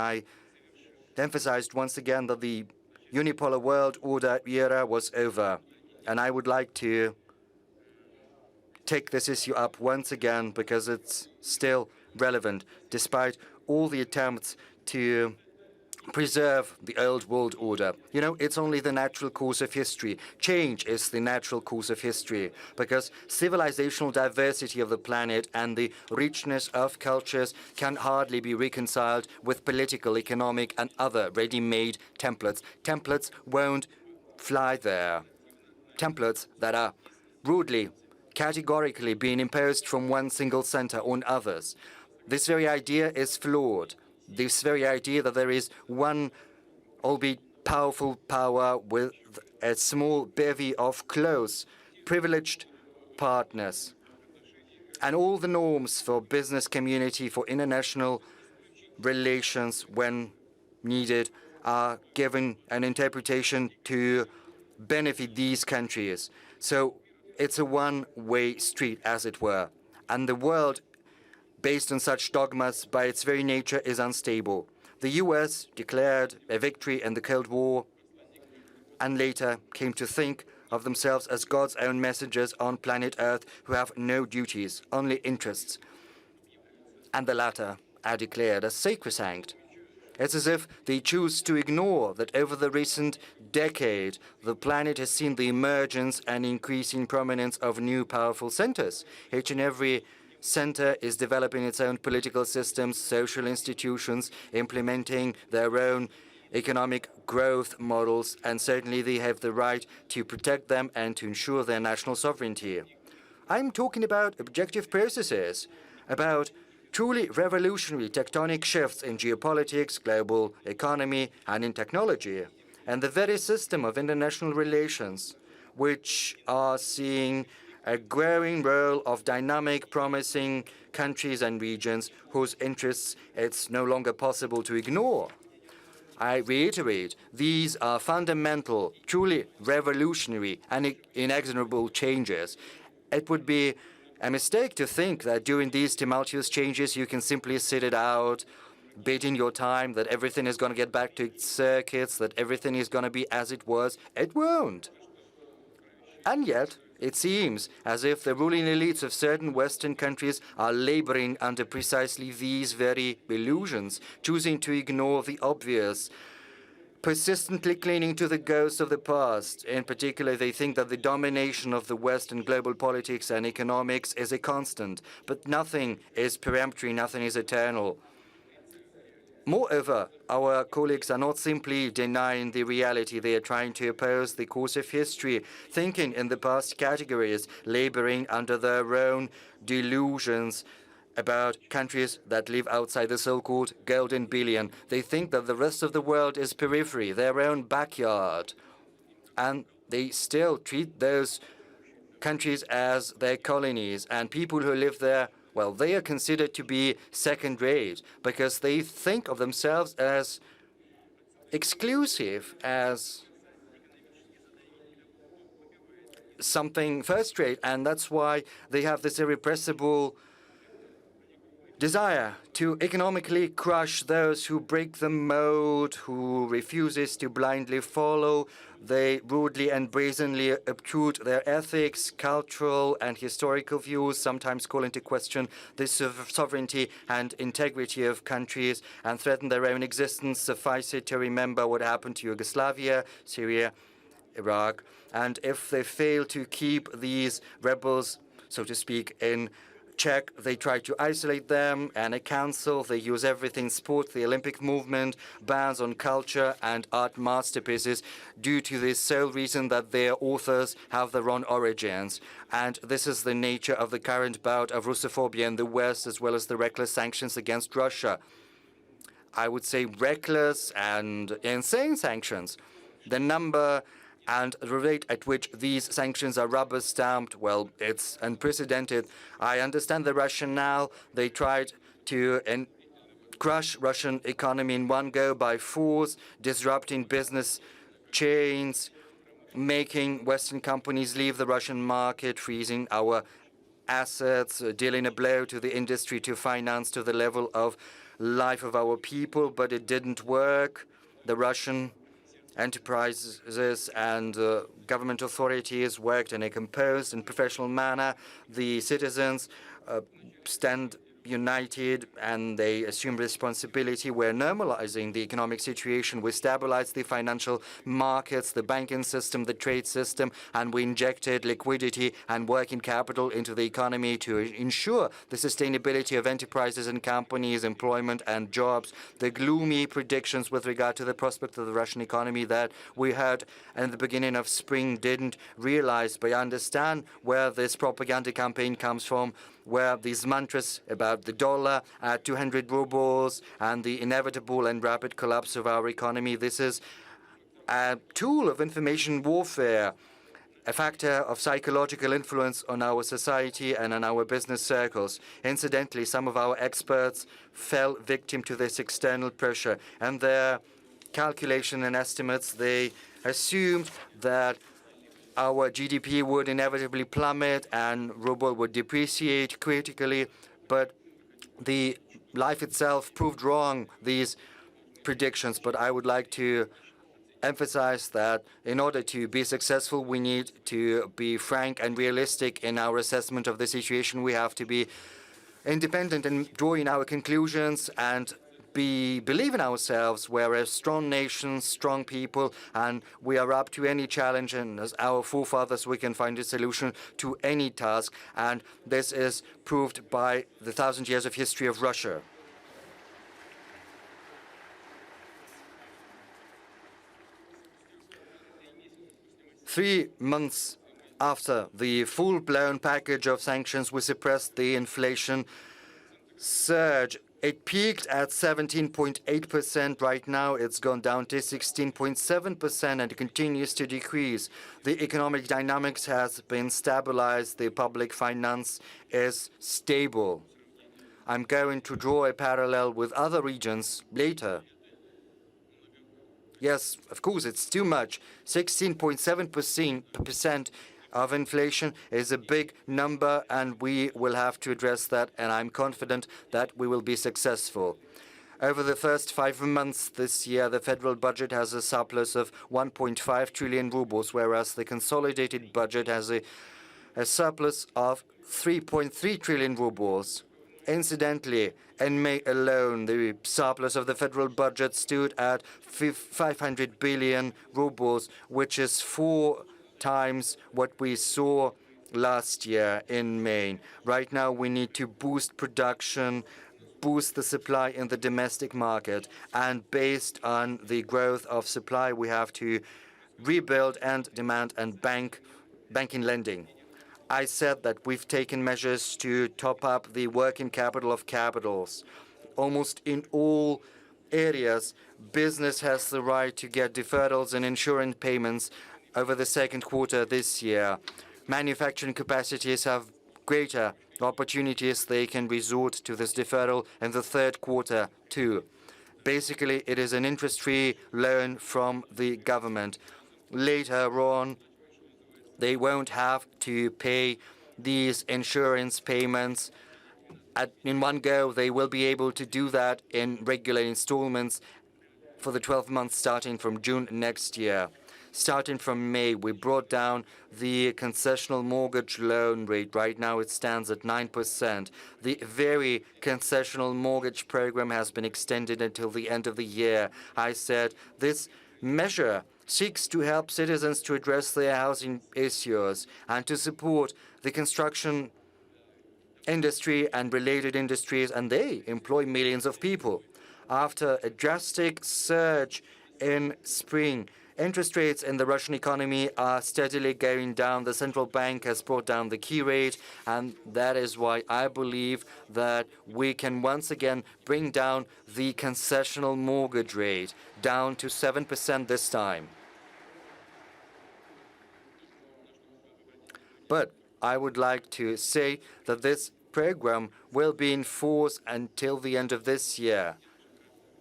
I emphasized once again that the unipolar world order era was over. And I would like to take this issue up once again because it's still relevant, despite all the attempts to preserve the old world order. You know, it's only the natural course of history. Change is the natural course of history because civilizational diversity of the planet and the richness of cultures can hardly be reconciled with political, economic, and other ready-made templates. Templates won't fly there. Templates that are rudely, categorically being imposed from one single center on others. This very idea is flawed. This very idea that there is one, albeit powerful power with a small bevy of close, privileged partners. And all the norms for business community, for international relations when needed, are given an interpretation to benefit these countries. So it's a one-way street, as it were. And the world, based on such dogmas, by its very nature, is unstable. The US declared a victory in the Cold War and later came to think of themselves as God's own messengers on planet Earth who have no duties, only interests. And the latter are declared as sacrosanct. It's as if they choose to ignore that over the recent decade, the planet has seen the emergence and increasing prominence of new powerful centers. Each and every center is developing its own political systems, social institutions, implementing their own economic growth models, and certainly they have the right to protect them and to ensure their national sovereignty. I'm talking about objective processes, about truly revolutionary tectonic shifts in geopolitics, global economy, and in technology, and the very system of international relations, which are seeing a growing role of dynamic, promising countries and regions whose interests it's no longer possible to ignore. I reiterate, these are fundamental, truly revolutionary and inexorable changes. It would be a mistake to think that during these tumultuous changes you can simply sit it out, biding your time, that everything is going to get back to its circuits, that everything is going to be as it was. It won't. And yet, it seems as if the ruling elites of certain Western countries are laboring under precisely these very illusions, choosing to ignore the obvious, persistently clinging to the ghosts of the past. In particular, they think that the domination of the West in global politics and economics is a constant, but nothing is peremptory, nothing is eternal. Moreover, our colleagues are not simply denying the reality. They are trying to oppose the course of history, thinking in the past categories, laboring under their own delusions about countries that live outside the so-called golden billion. They think that the rest of the world is periphery, their own backyard. And they still treat those countries as their colonies, and people who live there, well, they are considered to be second-rate because they think of themselves as exclusive, as something first-rate, and that's why they have this irrepressible desire to economically crush those who break the mode, who refuses to blindly follow. They rudely and brazenly obtrude their ethics, cultural and historical views, sometimes call into question the sovereignty and integrity of countries and threaten their own existence. Suffice it to remember what happened to Yugoslavia, Syria, Iraq. And if they fail to keep these rebels, so to speak, in check, they try to isolate them and cancel. They use everything: sport, the Olympic movement, bans on culture and art masterpieces, due to the sole reason that their authors have their own origins. And this is the nature of the current bout of Russophobia in the West, as well as the reckless sanctions against Russia. I would say reckless and insane sanctions. The number and the rate at which these sanctions are rubber-stamped, well, it's unprecedented. I understand the rationale. They tried to crush Russian economy in one go by force, disrupting business chains, making Western companies leave the Russian market, freezing our assets, dealing a blow to the industry, to finance to the level of life of our people, but it didn't work. The Russian enterprises and government authorities worked in a composed and professional manner. The citizens stand united and they assume responsibility. We're normalizing the economic situation. We stabilized the financial markets, the banking system, the trade system, and we injected liquidity and working capital into the economy to ensure the sustainability of enterprises and companies, employment and jobs. The gloomy predictions with regard to the prospect of the Russian economy that we heard at the beginning of spring didn't realize, but I understand where this propaganda campaign comes from, where these mantras about the dollar at 200 rubles and the inevitable and rapid collapse of our economy. This is a tool of information warfare, a factor of psychological influence on our society and on our business circles. Incidentally, some of our experts fell victim to this external pressure, and their calculation and estimates, they assumed that our GDP would inevitably plummet and ruble would depreciate critically, but the life itself proved wrong, these predictions. But I would like to emphasize that in order to be successful, we need to be frank and realistic in our assessment of the situation. We have to be independent in drawing our conclusions and believe in ourselves. We're a strong nation, strong people, and we are up to any challenge. And as our forefathers, we can find a solution to any task. And this is proved by the 1,000 years of history of Russia. Three months after the full-blown package of sanctions, we suppressed the inflation surge. It peaked at 17.8%. Right now, it's gone down to 16.7%, and it continues to decrease. The economic dynamics has been stabilized. The public finance is stable. I'm going to draw a parallel with other regions later. Yes, of course, it's too much. 16.7% of inflation is a big number, and we will have to address that, and I'm confident that we will be successful. Over the first 5 months this year, the federal budget has a surplus of 1.5 trillion rubles, whereas the consolidated budget has a surplus of 3.3 trillion rubles. Incidentally, in May alone, the surplus of the federal budget stood at 500 billion rubles, which is 4 times what we saw last year in May. Right now, we need to boost production, boost the supply in the domestic market, and based on the growth of supply, we have to rebuild and demand and banking lending. I said that we've taken measures to top up the working capital of capitals. Almost in all areas, business has the right to get deferrals and insurance payments over the second quarter this year. Manufacturing capacities have greater opportunities. They can resort to this deferral in the third quarter too. Basically, it is an interest-free loan from the government. Later on, they won't have to pay these insurance payments in one go. They will be able to do that in regular installments for the 12 months starting from June next year. Starting from May, we brought down the concessional mortgage loan rate. Right now, it stands at 9%. The very concessional mortgage program has been extended until the end of the year. I said this measure seeks to help citizens to address their housing issues and to support the construction industry and related industries, and they employ millions of people. After a drastic surge in spring, interest rates in the Russian economy are steadily going down. The central bank has brought down the key rate, and that is why I believe that we can once again bring down the concessional mortgage rate down to 7% this time. But I would like to say that this program will be in force until the end of this year.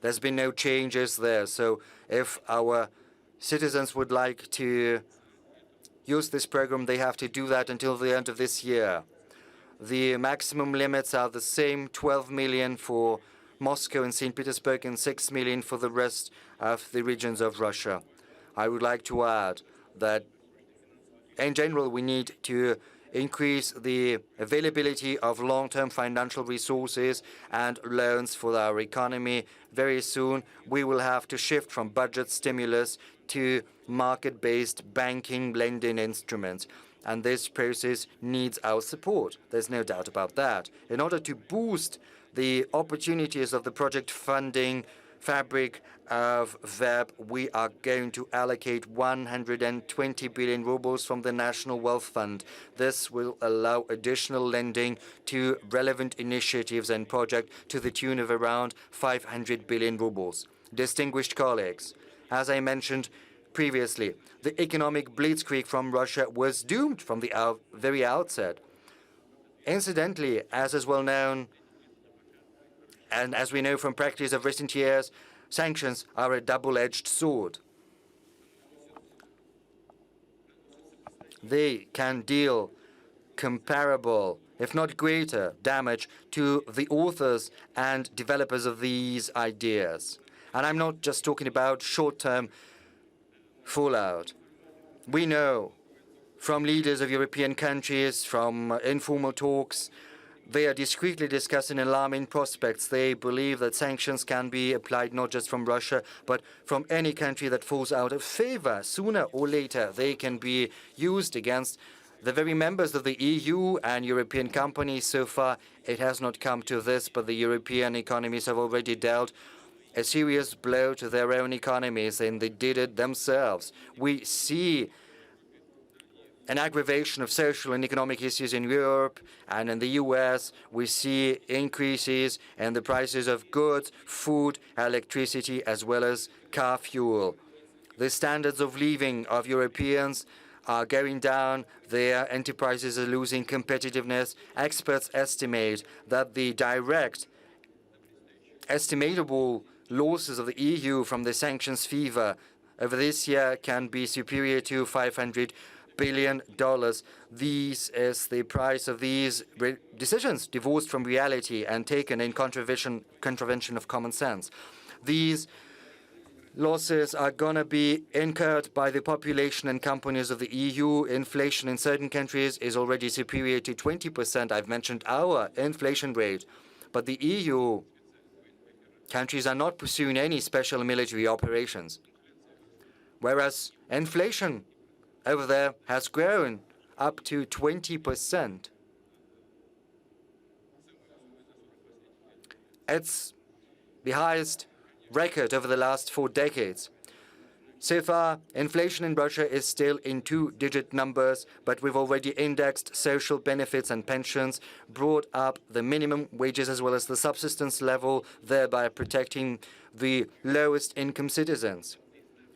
There's been no changes there. So if our citizens would like to use this program, they have to do that until the end of this year. The maximum limits are the same, 12 million for Moscow and St. Petersburg, and 6 million for the rest of the regions of Russia. I would like to add that in general, we need to increase the availability of long-term financial resources and loans for our economy. Very soon, we will have to shift from budget stimulus to market-based banking lending instruments. And this process needs our support. There's no doubt about that. In order to boost the opportunities of the project funding fabric of VEB, we are going to allocate 120 billion rubles from the National Wealth Fund. This will allow additional lending to relevant initiatives and projects to the tune of around 500 billion rubles. Distinguished colleagues, as I mentioned previously, the economic blitzkrieg from Russia was doomed from the very outset. Incidentally, as is well known, and as we know from practice of recent years, sanctions are a double-edged sword. They can deal comparable, if not greater, damage to the authors and developers of these ideas. And I'm not just talking about short-term fallout. We know from leaders of European countries, from informal talks, they are discreetly discussing alarming prospects. They believe that sanctions can be applied not just from Russia, but from any country that falls out of favor. Sooner or later, they can be used against the very members of the EU and European companies. So far, it has not come to this, but the European economies have already dealt a serious blow to their own economies, and they did it themselves. We see an aggravation of social and economic issues in Europe and in the US. We see increases in the prices of goods, food, electricity, as well as car fuel. The standards of living of Europeans are going down. Their enterprises are losing competitiveness. Experts estimate that the direct estimatable losses of the EU from the sanctions fever over this year can be superior to $500 billion. This is the price of these decisions divorced from reality and taken in contravention of common sense. These losses are going to be incurred by the population and companies of the EU. Inflation in certain countries is already superior to 20%. I've mentioned our inflation rate. But the EU countries are not pursuing any special military operations, whereas inflation over there has grown up to 20%. It's the highest record over the last 4 decades. So far, inflation in Russia is still in 2-digit numbers, but we've already indexed social benefits and pensions, brought up the minimum wages as well as the subsistence level, thereby protecting the lowest income citizens.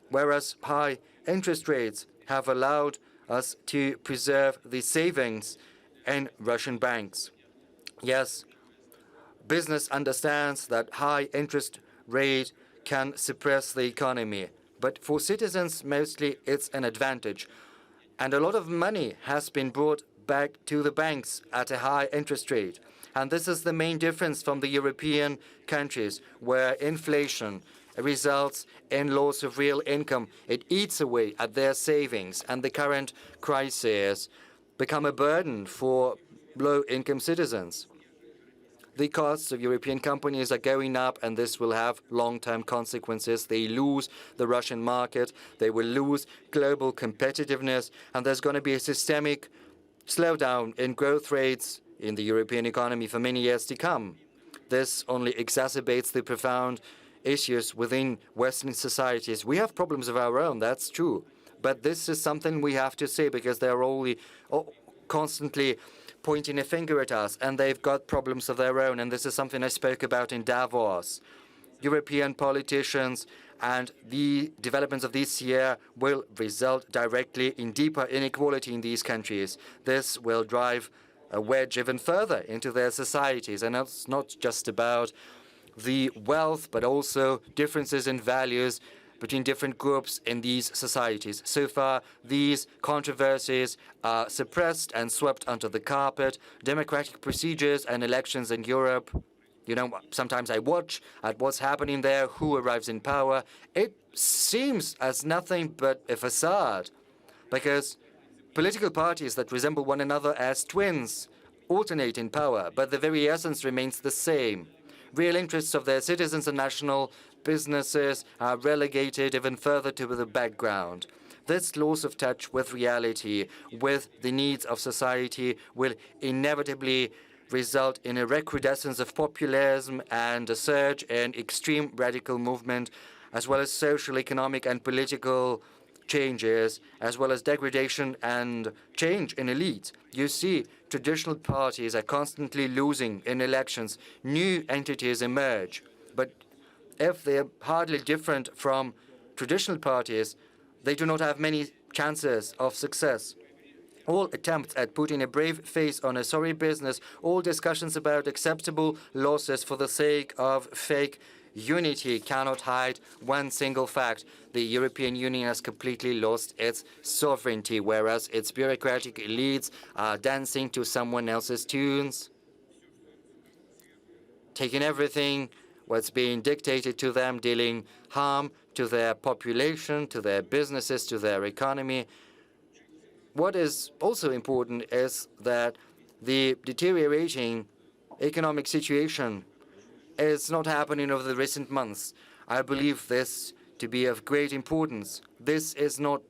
Whereas high interest rates have allowed us to preserve the savings in Russian banks. Yes, business understands that high interest rate can suppress the economy. But for citizens, mostly, it's an advantage. And a lot of money has been brought back to the banks at a high interest rate. And this is the main difference from the European countries, where inflation results in loss of real income. It eats away at their savings, and the current crisis become a burden for low-income citizens. The costs of European companies are going up, and this will have long-term consequences. They lose the Russian market, they will lose global competitiveness, and there's going to be a systemic slowdown in growth rates in the European economy for many years to come. This only exacerbates the profound issues within Western societies. We have problems of our own, that's true, but this is something we have to say because they're only constantly pointing a finger at us, and they've got problems of their own, and this is something I spoke about in Davos. European politicians and the developments of this year will result directly in deeper inequality in these countries. This will drive a wedge even further into their societies, and it's not just about the wealth, but also differences in values between different groups in these societies. So far, these controversies are suppressed and swept under the carpet. Democratic procedures and elections in Europe You know, sometimes I watch at what's happening there, who arrives in power. It seems as nothing but a facade, because political parties that resemble one another as twins alternate in power, but the very essence remains the same. Real interests of their citizens and national businesses are relegated even further to the background. This loss of touch with reality, with the needs of society, will inevitably result in a recrudescence of populism and a surge in extreme radical movement, as well as social, economic, and political changes, as well as degradation and change in elites. You see, traditional parties are constantly losing in elections. New entities emerge. But if they're hardly different from traditional parties, they do not have many chances of success. All attempts at putting a brave face on a sorry business, all discussions about acceptable losses for the sake of fake unity cannot hide one single fact. The European Union has completely lost its sovereignty, whereas its bureaucratic elites are dancing to someone else's tunes, taking everything what's being dictated to them, dealing harm to their population, to their businesses, to their economy. What is also important is that the deteriorating economic situation is not happening over the recent months. I believe this to be of great importance. This is not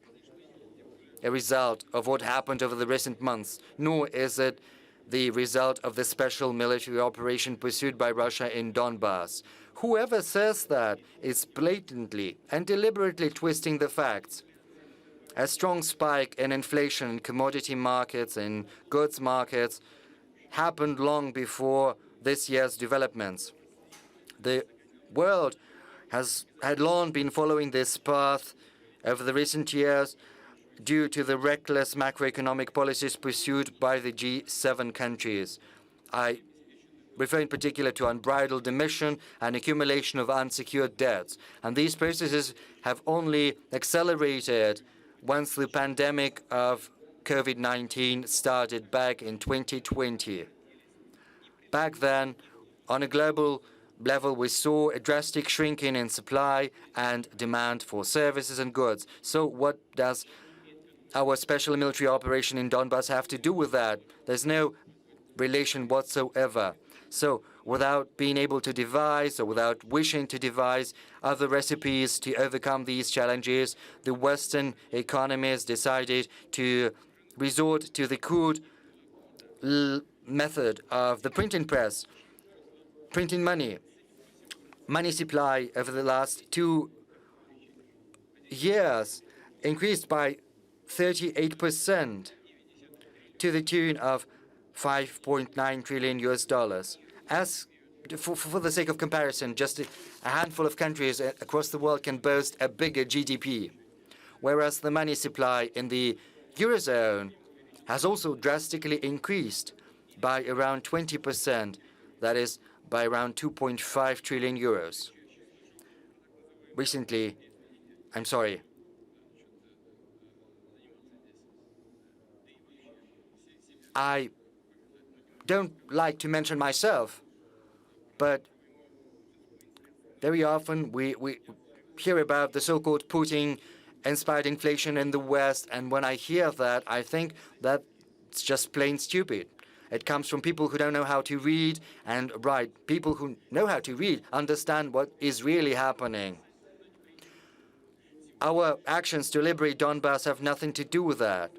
a result of what happened over the recent months, nor is it the result of the special military operation pursued by Russia in Donbass. Whoever says that is blatantly and deliberately twisting the facts. A strong spike in inflation in commodity markets and goods markets happened long before this year's developments. The world had long been following this path over the recent years due to the reckless macroeconomic policies pursued by the G7 countries. I refer in particular to unbridled emission and accumulation of unsecured debts. And these processes have only accelerated once the pandemic of COVID-19 started back in 2020. Back then, on a global level, we saw a drastic shrinking in supply and demand for services and goods. So what does our special military operation in Donbass have to do with that? There's no relation whatsoever. So without being able to devise or without wishing to devise other recipes to overcome these challenges, the Western economies decided to resort to the crude method of the printing press, printing money. Money supply over the last 2 years increased by 38% to the tune of 5.9 trillion US dollars. As for the sake of comparison, just a handful of countries across the world can boast a bigger GDP, whereas the money supply in the Eurozone has also drastically increased by around 20%, that is, by around 2.5 trillion euros. Recently, I don't like to mention myself, but very often we hear about the so-called Putin-inspired inflation in the West, and when I hear that, I think that it's just plain stupid. It comes from people who don't know how to read and write. People who know how to read understand what is really happening. Our actions to liberate Donbass have nothing to do with that.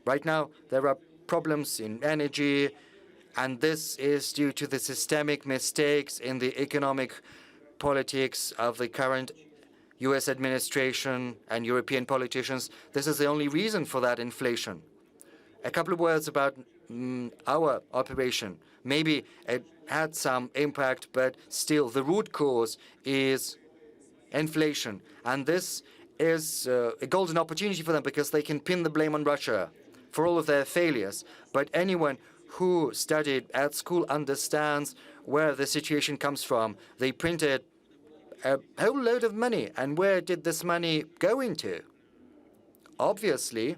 Right now, there are problems in energy, and this is due to the systemic mistakes in the economic politics of the current U.S. administration and European politicians. This is the only reason for that inflation. A couple of words about our operation. Maybe it had some impact, but still the root cause is inflation. And this is a golden opportunity for them because they can pin the blame on Russia for all of their failures. But anyone who studied at school understands where the situation comes from. They printed a whole load of money. And where did this money go into? Obviously,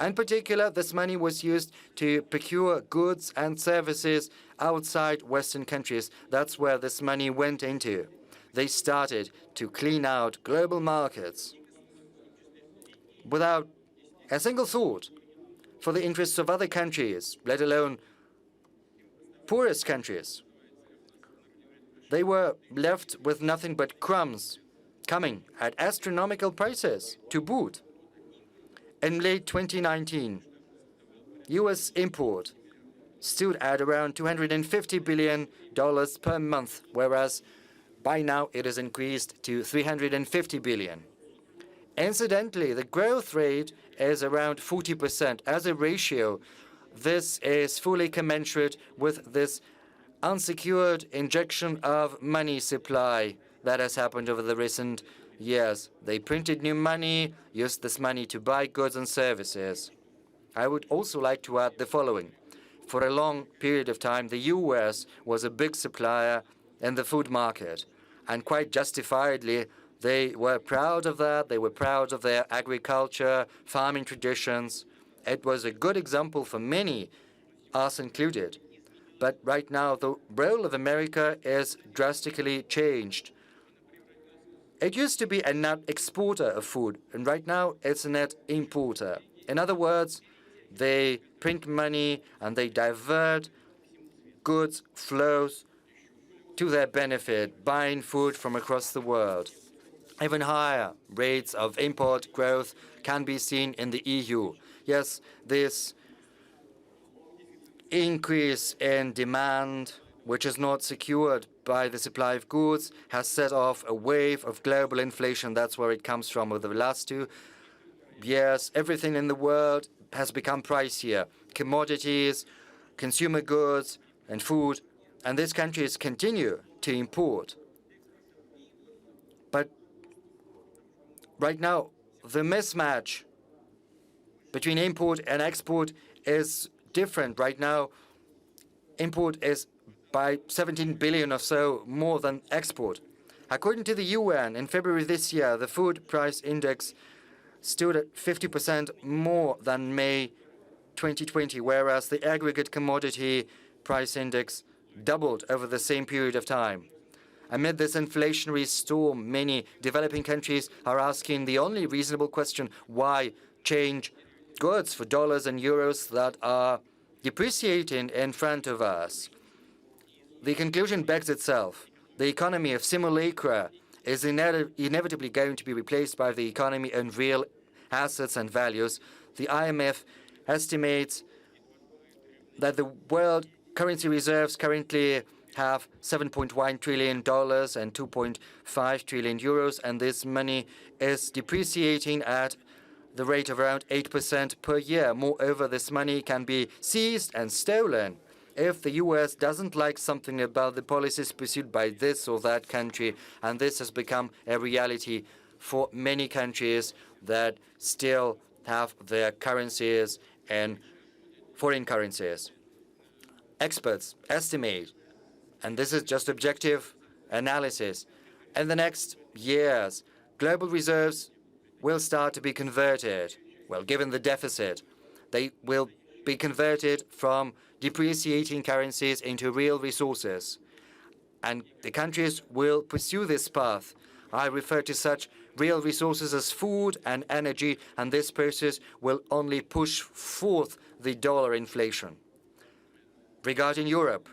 In particular, this money was used to procure goods and services outside Western countries. That's where this money went into. They started to clean out global markets without a single thought for the interests of other countries, let alone poorest countries. They were left with nothing but crumbs, coming at astronomical prices to boot. In late 2019, U.S. import stood at around $250 billion per month, whereas by now it has increased to $350 billion. Incidentally, the growth rate is around 40%. As a ratio, this is fully commensurate with this unsecured injection of money supply that has happened over the recent years. They printed new money, used this money to buy goods and services. I would also like to add the following. For a long period of time, the U.S. was a big supplier in the food market, and quite justifiably, they were proud of that. They were proud of their agriculture, farming traditions. It was a good example for many, us included. But right now, the role of America is drastically changed. It used to be a net exporter of food, and right now it's a net importer. In other words, they print money and they divert goods flows to their benefit, buying food from across the world. Even higher rates of import growth can be seen in the EU. Yes, this increase in demand, which is not secured by the supply of goods, has set off a wave of global inflation. That's where it comes from. Over the last 2 years, everything in the world has become pricier. Commodities, consumer goods, and food. And these countries continue to import. But right now, the mismatch between import and export is different. Right now, import is by 17 billion or so more than export. According to the UN, in February this year, the food price index stood at 50% more than May 2020, whereas the aggregate commodity price index doubled over the same period of time. Amid this inflationary storm, many developing countries are asking the only reasonable question: why change goods for dollars and euros that are depreciating in front of us? The conclusion begs itself. The economy of simulacra is inevitably going to be replaced by the economy in real assets and values. The IMF estimates that the world currency reserves currently have $7.1 trillion and 2.5 trillion euros, and this money is depreciating at the rate of around 8% per year. Moreover, this money can be seized and stolen if the U.S. doesn't like something about the policies pursued by this or that country, and this has become a reality for many countries that still have their currencies in foreign currencies. Experts estimate, and this is just objective analysis, in the next years, global reserves will start to be converted. Well, given the deficit, they will be converted from depreciating currencies into real resources. And the countries will pursue this path. I refer to such real resources as food and energy, and this process will only push forth the dollar inflation. Regarding Europe,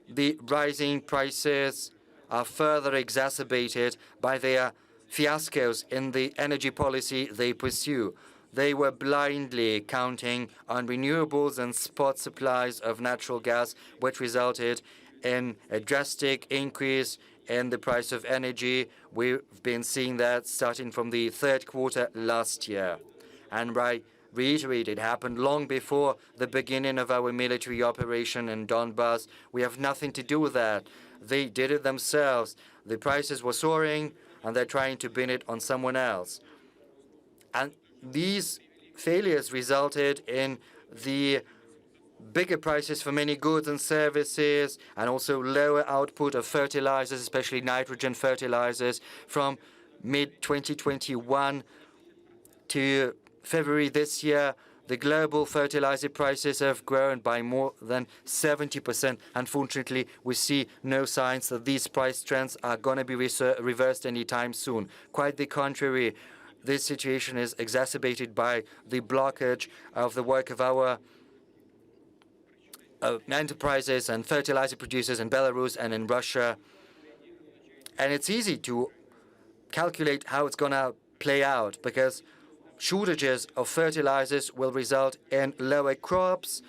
the rising prices are further exacerbated by their fiascos in the energy policy they pursue. They were blindly counting on renewables and spot supplies of natural gas, which resulted in a drastic increase in the price of energy. We've been seeing that starting from the third quarter last year. And I reiterate, it happened long before the beginning of our military operation in Donbass. We have nothing to do with that. They did it themselves. The prices were soaring, and they're trying to pin it on someone else. And these failures resulted in the bigger prices for many goods and services, and also lower output of fertilizers, especially nitrogen fertilizers, from mid-2021 to February this year, the global fertilizer prices have grown by more than 70%. Unfortunately, we see no signs that these price trends are going to be reversed anytime soon. Quite the contrary, this situation is exacerbated by the blockage of the work of our enterprises and fertilizer producers in Belarus and in Russia. And it's easy to calculate how it's going to play out, because shortages of fertilizers will result in lower crops.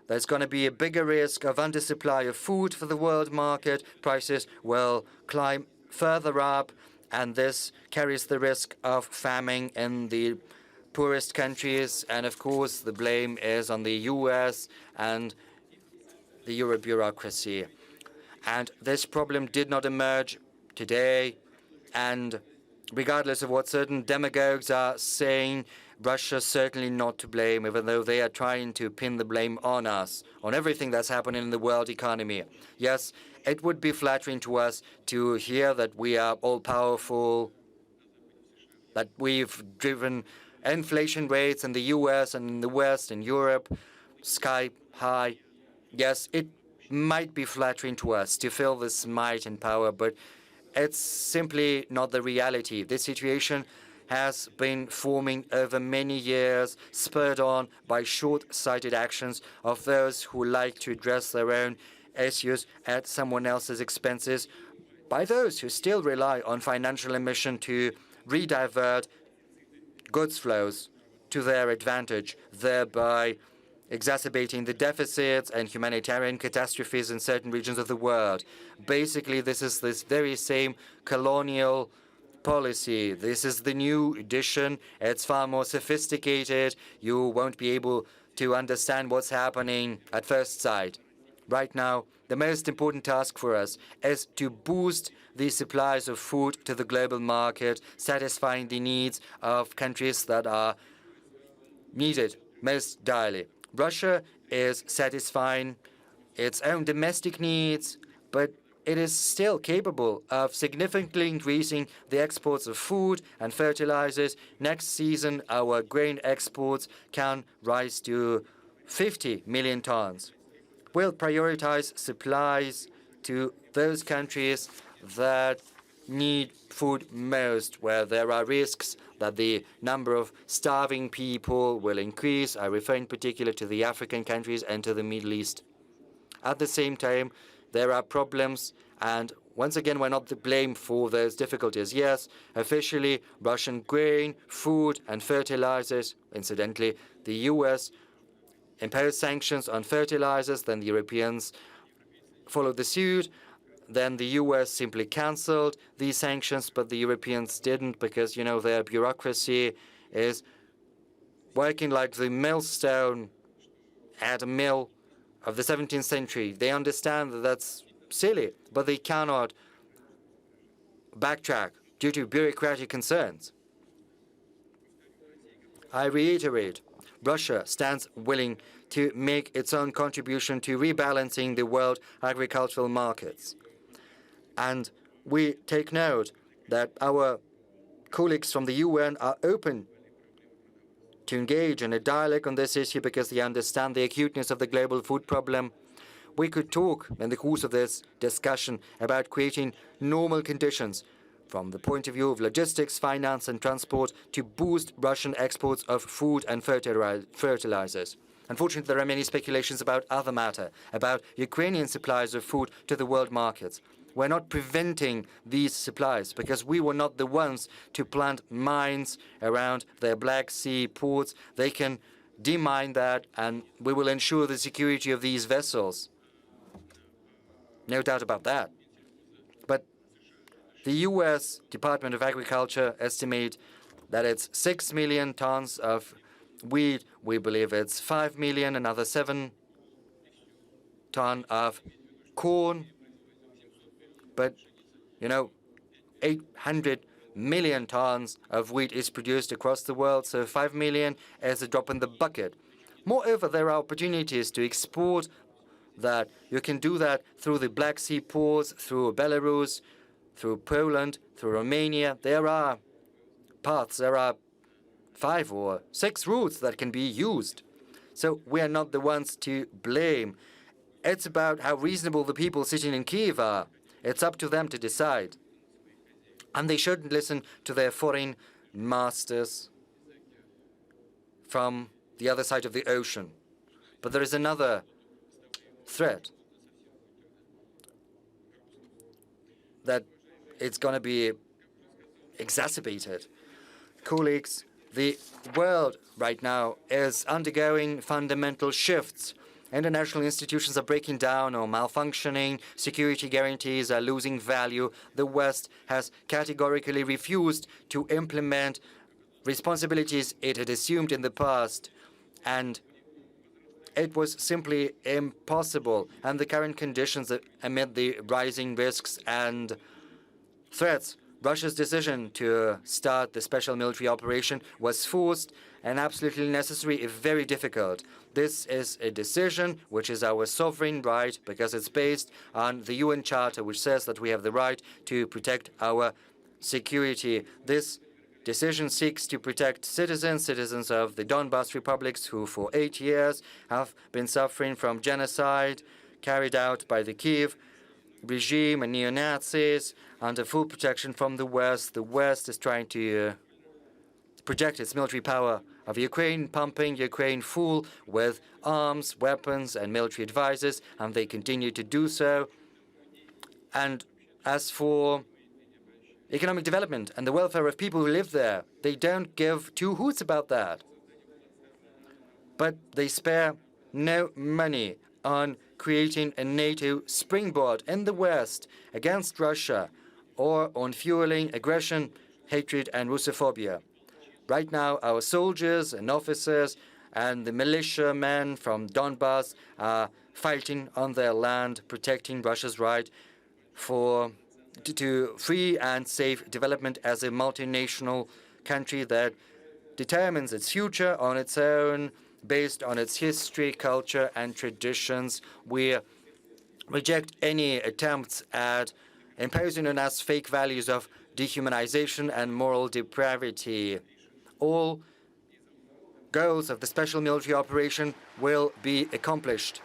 There's going to be a bigger risk of undersupply of food for the world market. Prices will climb further up, and this carries the risk of famine in the poorest countries. And of course, the blame is on the US and the Euro bureaucracy. And this problem did not emerge today. And regardless of what certain demagogues are saying, Russia's certainly not to blame, even though they are trying to pin the blame on us, on everything that's happening in the world economy. Yes, it would be flattering to us to hear that we are all-powerful, that we've driven inflation rates in the US and in the West and Europe sky high. Yes, it might be flattering to us to feel this might and power, but it's simply not the reality. This situation has been forming over many years, spurred on by short-sighted actions of those who like to address their own issues at someone else's expenses, by those who still rely on financial emission to redivert goods flows to their advantage, thereby exacerbating the deficits and humanitarian catastrophes in certain regions of the world. Basically, this is this very same colonial policy. This is the new edition. It's far more sophisticated. You won't be able to understand what's happening at first sight. Right now, the most important task for us is to boost the supplies of food to the global market, satisfying the needs of countries that are needed most direly. Russia is satisfying its own domestic needs, but it is still capable of significantly increasing the exports of food and fertilizers. Next season, our grain exports can rise to 50 million tons. We'll prioritize supplies to those countries that need food most, where there are risks that the number of starving people will increase. I refer in particular to the African countries and to the Middle East. At the same time, there are problems, and once again, we're not to blame for those difficulties. Yes, officially, Russian grain, food, and fertilizers. Incidentally, the US imposed sanctions on fertilizers, then the Europeans followed the suit. Then the US simply cancelled these sanctions, but the Europeans didn't, because, you know, their bureaucracy is working like the millstone at a mill of the 17th century. They understand that that's silly, but they cannot backtrack due to bureaucratic concerns. I reiterate, Russia stands willing to make its own contribution to rebalancing the world agricultural markets. And we take note that our colleagues from the UN are open to engage in a dialogue on this issue because they understand the acuteness of the global food problem. We could talk in the course of this discussion about creating normal conditions from the point of view of logistics, finance, and transport to boost Russian exports of food and fertilizers. Unfortunately, there are many speculations about other matter, about Ukrainian supplies of food to the world markets. We're not preventing these supplies because we were not the ones to plant mines around their Black Sea ports. They can demine that, and we will ensure the security of these vessels. No doubt about that. But the U.S. Department of Agriculture estimates that it's 6 million tons of wheat. We believe it's 5 million, another 7 ton of corn. But, you know, 800 million tons of wheat is produced across the world, so 5 million is a drop in the bucket. Moreover, there are opportunities to export that. You can do that through the Black Sea ports, through Belarus, through Poland, through Romania. There are paths, there are 5 or 6 routes that can be used. So we are not the ones to blame. It's about how reasonable the people sitting in Kiev are. It's up to them to decide. And they shouldn't listen to their foreign masters from the other side of the ocean. But there is another threat that it's going to be exacerbated. Colleagues, the world right now is undergoing fundamental shifts. International institutions are breaking down or malfunctioning. Security guarantees are losing value. The West has categorically refused to implement responsibilities it had assumed in the past, and it was simply impossible. And the current conditions amid the rising risks and threats, Russia's decision to start the special military operation was forced and absolutely necessary, if very difficult. This is a decision which is our sovereign right because it's based on the UN Charter, which says that we have the right to protect our security. This decision seeks to protect citizens of the Donbas republics who for 8 years have been suffering from genocide carried out by the Kiev regime and neo-Nazis under full protection from the West. The West is trying to project its military power of Ukraine, pumping Ukraine full with arms, weapons, and military advisors, and they continue to do so. And as for economic development and the welfare of people who live there, they don't give two hoots about that. But they spare no money on creating a NATO springboard in the West against Russia or on fueling aggression, hatred, and Russophobia. Right now, our soldiers and officers and the militiamen from Donbas are fighting on their land, protecting Russia's right to free and safe development as a multinational country that determines its future on its own, based on its history, culture, and traditions. We reject any attempts at imposing on us fake values of dehumanization and moral depravity. All goals of the special military operation will be accomplished,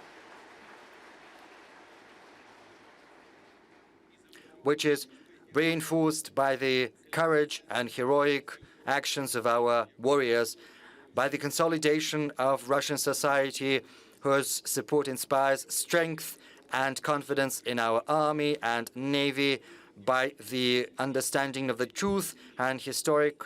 which is reinforced by the courage and heroic actions of our warriors, by the consolidation of Russian society, whose support inspires strength and confidence in our army and navy, by the understanding of the truth and historic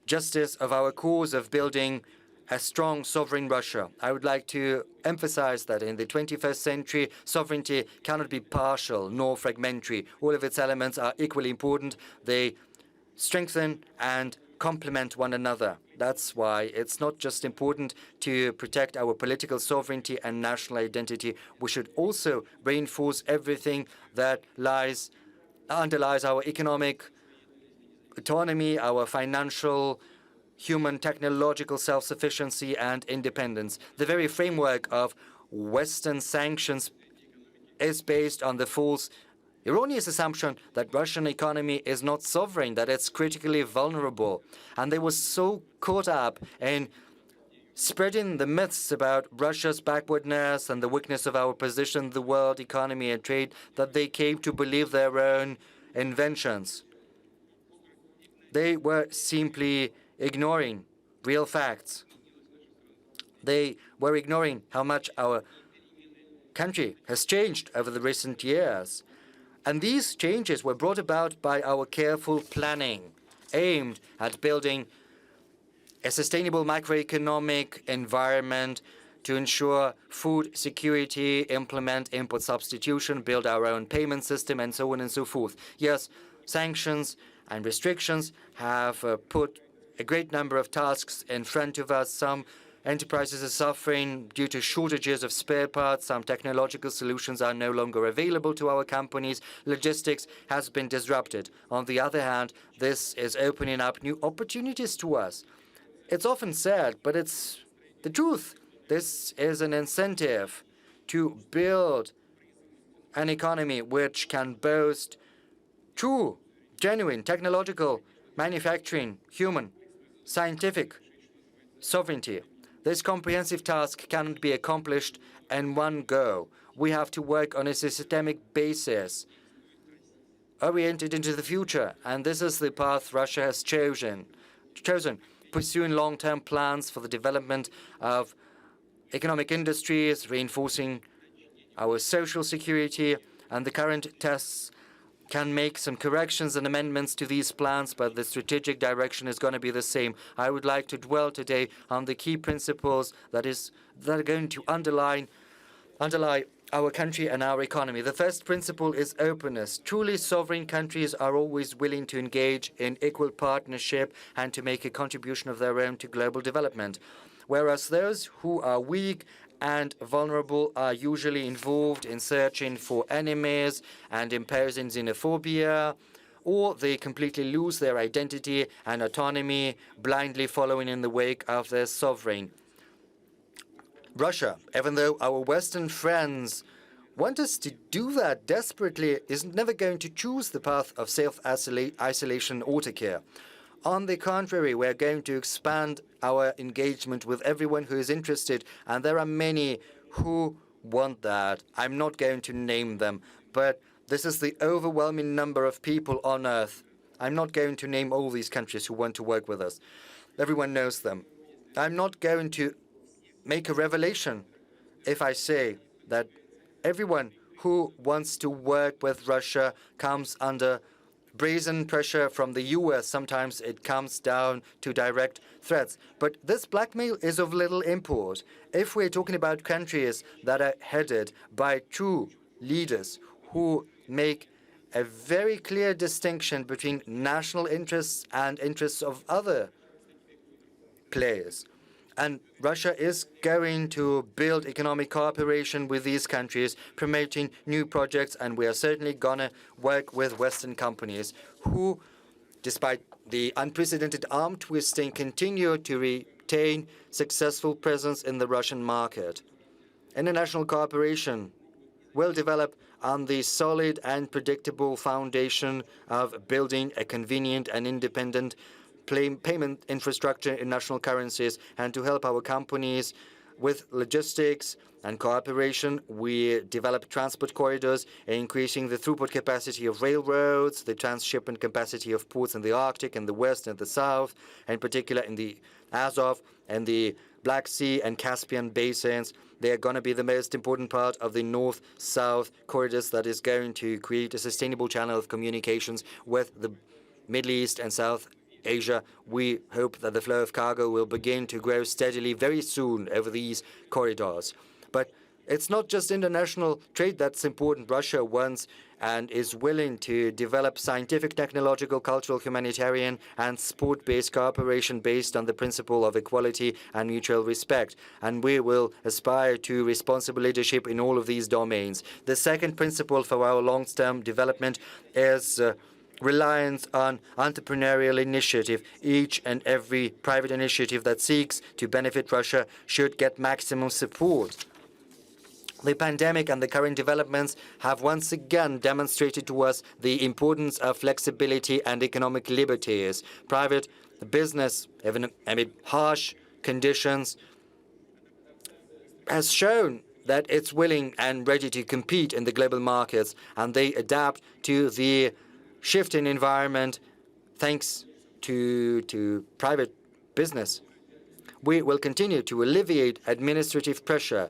justice of our cause of building a strong sovereign Russia. I would like to emphasize that in the 21st century, sovereignty cannot be partial nor fragmentary. All of its elements are equally important. They strengthen and complement one another. That's why it's not just important to protect our political sovereignty and national identity. We should also reinforce everything that underlies our economic autonomy, our financial, human, technological self-sufficiency and independence. The very framework of Western sanctions is based on the false, erroneous assumption that Russian economy is not sovereign, that it's critically vulnerable. And they were so caught up in spreading the myths about Russia's backwardness and the weakness of our position in the world economy and trade that they came to believe their own inventions. They were simply ignoring real facts. They were ignoring how much our country has changed over the recent years. And these changes were brought about by our careful planning, aimed at building a sustainable macroeconomic environment to ensure food security, implement import substitution, build our own payment system, and so on and so forth. Yes, sanctions and restrictions have put a great number of tasks in front of us. Some enterprises are suffering due to shortages of spare parts. Some technological solutions are no longer available to our companies. Logistics has been disrupted. On the other hand, this is opening up new opportunities to us. It's often said, but it's the truth. This is an incentive to build an economy which can boast true, genuine, technological, manufacturing, human scientific sovereignty. This comprehensive task cannot be accomplished in one go. We have to work on a systemic basis, oriented into the future, and this is the path Russia has chosen, pursuing long-term plans for the development of economic industries, reinforcing our social security, and the current tests can make some corrections and amendments to these plans, but the strategic direction is going to be the same. I would like to dwell today on the key principles that are going to underlie our country and our economy. The first principle is openness. Truly sovereign countries are always willing to engage in equal partnership and to make a contribution of their own to global development, whereas those who are weak and vulnerable are usually involved in searching for enemies and imposing xenophobia, or they completely lose their identity and autonomy, blindly following in the wake of their sovereign. Russia, even though our Western friends want us to do that desperately, is never going to choose the path of self-isolation altogether. On the contrary, we're going to expand our engagement with everyone who is interested, and there are many who want that. I'm not going to name them, but this is the overwhelming number of people on Earth. I'm not going to name all these countries who want to work with us. Everyone knows them. I'm not going to make a revelation if I say that everyone who wants to work with Russia comes under brazen pressure from the US. Sometimes it comes down to direct threats. But this blackmail is of little import. If we're talking about countries that are headed by true leaders who make a very clear distinction between national interests and interests of other players. And Russia is going to build economic cooperation with these countries, promoting new projects, and we are certainly going to work with Western companies who, despite the unprecedented arm twisting, continue to retain successful presence in the Russian market. International cooperation will develop on the solid and predictable foundation of building a convenient and independent payment infrastructure in national currencies, and to help our companies with logistics and cooperation, we develop transport corridors, increasing the throughput capacity of railroads, the transshipment capacity of ports in the Arctic, in the West and the South, in particular in the Azov and the Black Sea and Caspian basins. They are going to be the most important part of the North-South corridors that is going to create a sustainable channel of communications with the Middle East and South Asia. We hope that the flow of cargo will begin to grow steadily very soon over these corridors. But it's not just international trade that's important. Russia wants and is willing to develop scientific, technological, cultural, humanitarian, and sport-based cooperation based on the principle of equality and mutual respect. And we will aspire to responsible leadership in all of these domains. The second principle for our long-term development is reliance on entrepreneurial initiative. Each and every private initiative that seeks to benefit Russia should get maximum support. The pandemic and the current developments have once again demonstrated to us the importance of flexibility and economic liberties. Private business, even amid harsh conditions, has shown that it's willing and ready to compete in the global markets, and they adapt to the shifting environment thanks to private business. We will continue to alleviate administrative pressure.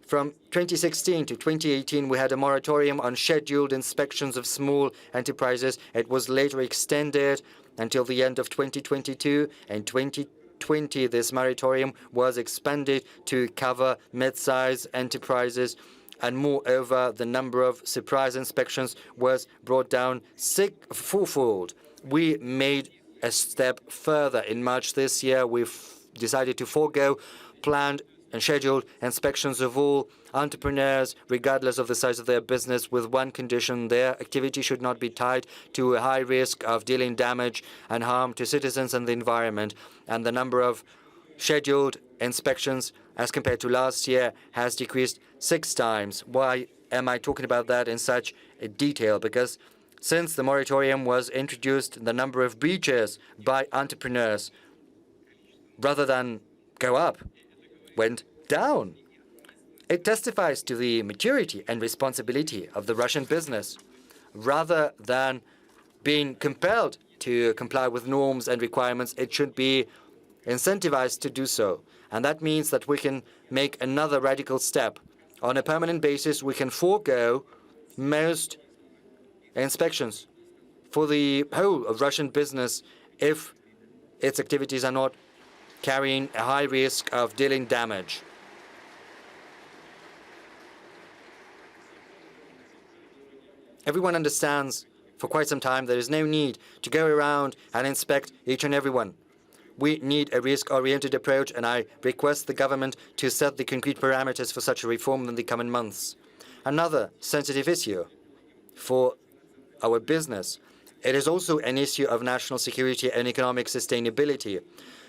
From 2016 to 2018, we had a moratorium on scheduled inspections of small enterprises. It was later extended until the end of 2022. In 2020, this moratorium was expanded to cover mid-size enterprises, and moreover, the number of surprise inspections was brought down fourfold. We made a step further. In March this year, we've decided to forego planned and scheduled inspections of all entrepreneurs, regardless of the size of their business, with one condition: their activity should not be tied to a high risk of dealing damage and harm to citizens and the environment. And the number of scheduled inspections as compared to last year has decreased 6 times. Why am I talking about that in such detail? Because since the moratorium was introduced, the number of breaches by entrepreneurs rather than go up, went down. It testifies to the maturity and responsibility of the Russian business. Rather than being compelled to comply with norms and requirements, it should be incentivized to do so. And that means that we can make another radical step. On a permanent basis, we can forego most inspections for the whole of Russian business if its activities are not carrying a high risk of dealing damage. Everyone understands for quite some time there is no need to go around and inspect each and every one. We need a risk-oriented approach, and I request the government to set the concrete parameters for such a reform in the coming months. Another sensitive issue for our business. It is also an issue of national security and economic sustainability.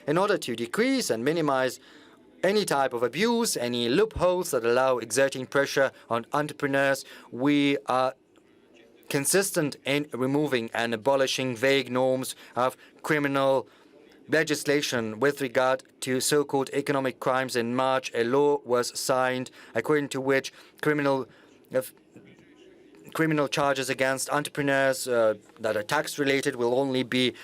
In order to decrease and minimize any type of abuse, any loopholes that allow exerting pressure on entrepreneurs, we are consistent in removing and abolishing vague norms of criminal legislation with regard to so-called economic crimes. In March, a law was signed according to which criminal charges against entrepreneurs that are tax-related will only be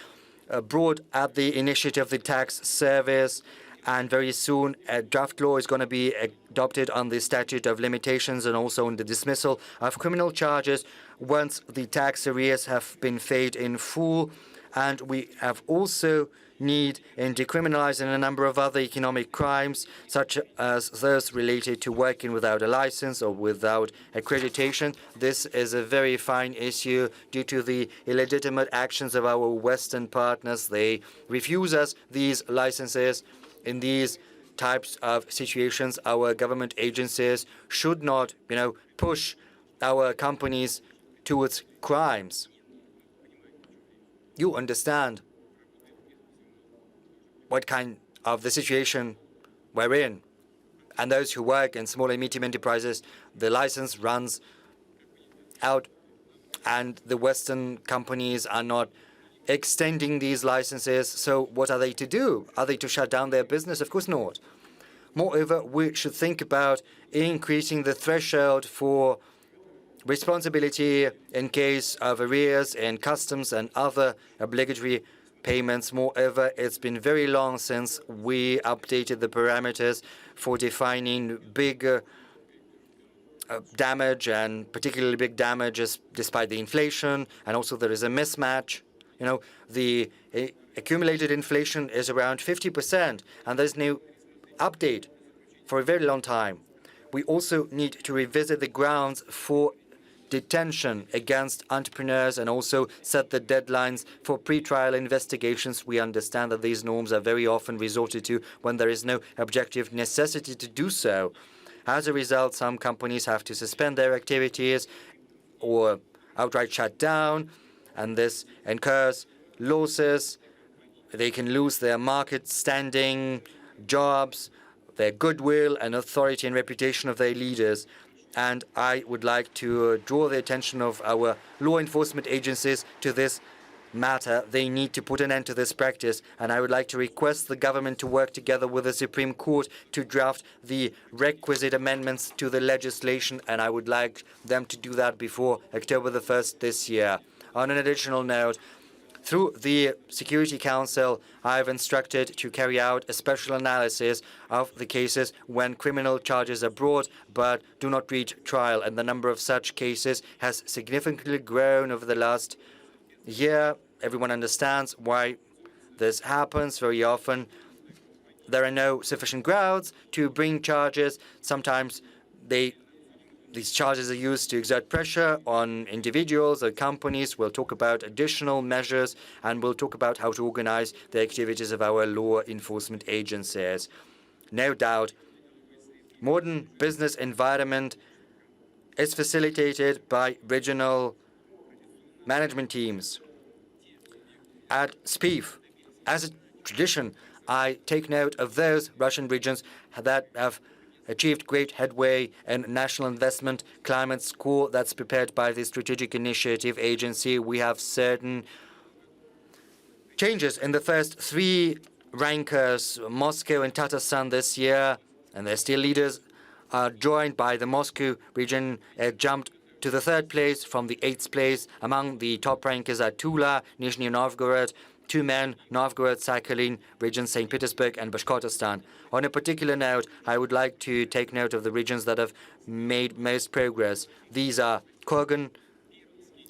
brought at the initiative of the tax service. And very soon, a draft law is going to be adopted on the statute of limitations and also on the dismissal of criminal charges once the tax arrears have been paid in full. And we have also need in decriminalizing a number of other economic crimes, such as those related to working without a license or without accreditation. This is a very fine issue due to the illegitimate actions of our Western partners. They refuse us these licenses. In these types of situations, our government agencies should not, push our companies towards crimes. You understand what kind of the situation we're in. And those who work in small and medium enterprises, the license runs out, and the Western companies are not extending these licenses. So what are they to do? Are they to shut down their business? Of course not. Moreover, we should think about increasing the threshold for responsibility in case of arrears in customs and other obligatory payments. Moreover, it's been very long since we updated the parameters for defining big damage, and particularly big damages despite the inflation. And also there is a mismatch. The accumulated inflation is around 50%, and there's no update for a very long time. We also need to revisit the grounds for detention against entrepreneurs and also set the deadlines for pre-trial investigations. We understand that these norms are very often resorted to when there is no objective necessity to do so. As a result, some companies have to suspend their activities or outright shut down, and this incurs losses. They can lose their market standing, jobs, their goodwill and authority and reputation of their leaders. And I would like to draw the attention of our law enforcement agencies to this matter. They need to put an end to this practice, and I would like to request the government to work together with the Supreme Court to draft the requisite amendments to the legislation, and I would like them to do that before October the 1st this year. On an additional note, through the Security Council, I have instructed to carry out a special analysis of the cases when criminal charges are brought but do not reach trial, and the number of such cases has significantly grown over the last year. Everyone understands why this happens. Very often there are no sufficient grounds to bring charges. Sometimes these charges are used to exert pressure on individuals or companies. We'll talk about additional measures, and we'll talk about how to organize the activities of our law enforcement agencies. No doubt, modern business environment is facilitated by regional management teams. At SPIF, as a tradition, I take note of those Russian regions that have achieved great headway in national investment climate score that's prepared by the Strategic Initiative Agency. We have certain changes in the first 3 rankers Moscow and Tatarstan this year, and they're still leaders, are joined by the Moscow region. It jumped to the 3rd place from the 8th place. Among the top rankers are Tula, Nizhny Novgorod, 2 men, Novgorod, Sakhalin, region St. Petersburg, and Bashkortostan. On a particular note, I would like to take note of the regions that have made most progress. These are Kurgan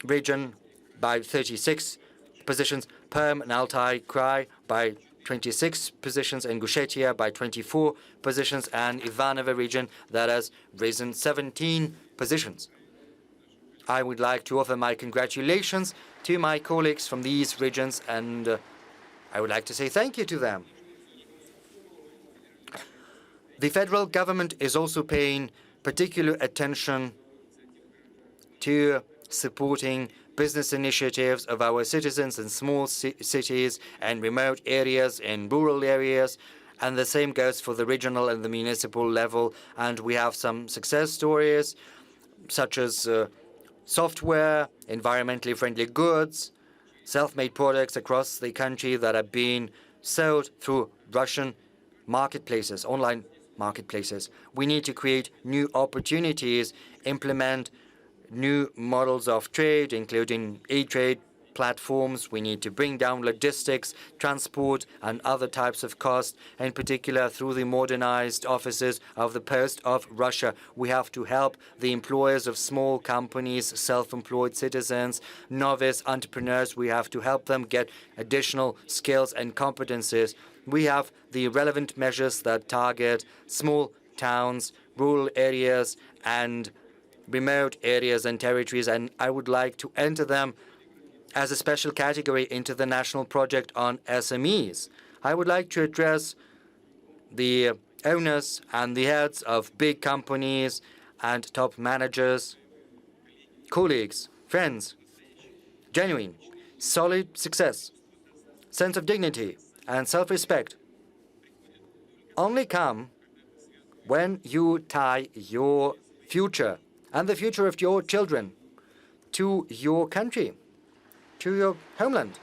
region by 36 positions, Perm and Altai Krai by 26 positions, and Gushetia by 24 positions, and Ivanovo region that has risen 17 positions. I would like to offer my congratulations to my colleagues from these regions, and I would like to say thank you to them. The federal government is also paying particular attention to supporting business initiatives of our citizens in small cities and remote areas, in rural areas, and the same goes for the regional and the municipal level. And we have some success stories, such as software, environmentally friendly goods, self-made products across the country that are being sold through Russian marketplaces, online marketplaces. We need to create new opportunities, implement new models of trade, including e-trade platforms. We need to bring down logistics, transport, and other types of costs, in particular through the modernized offices of the Post of Russia. We have to help the employers of small companies, self-employed citizens, novice entrepreneurs. We have to help them get additional skills and competencies. We have the relevant measures that target small towns, rural areas, and remote areas and territories, and I would like to enter them as a special category into the national project on SMEs. I would like to address the owners and the heads of big companies and top managers, colleagues, friends. Genuine, solid success, sense of dignity, and self-respect only come when you tie your future and the future of your children to your country, to your homeland.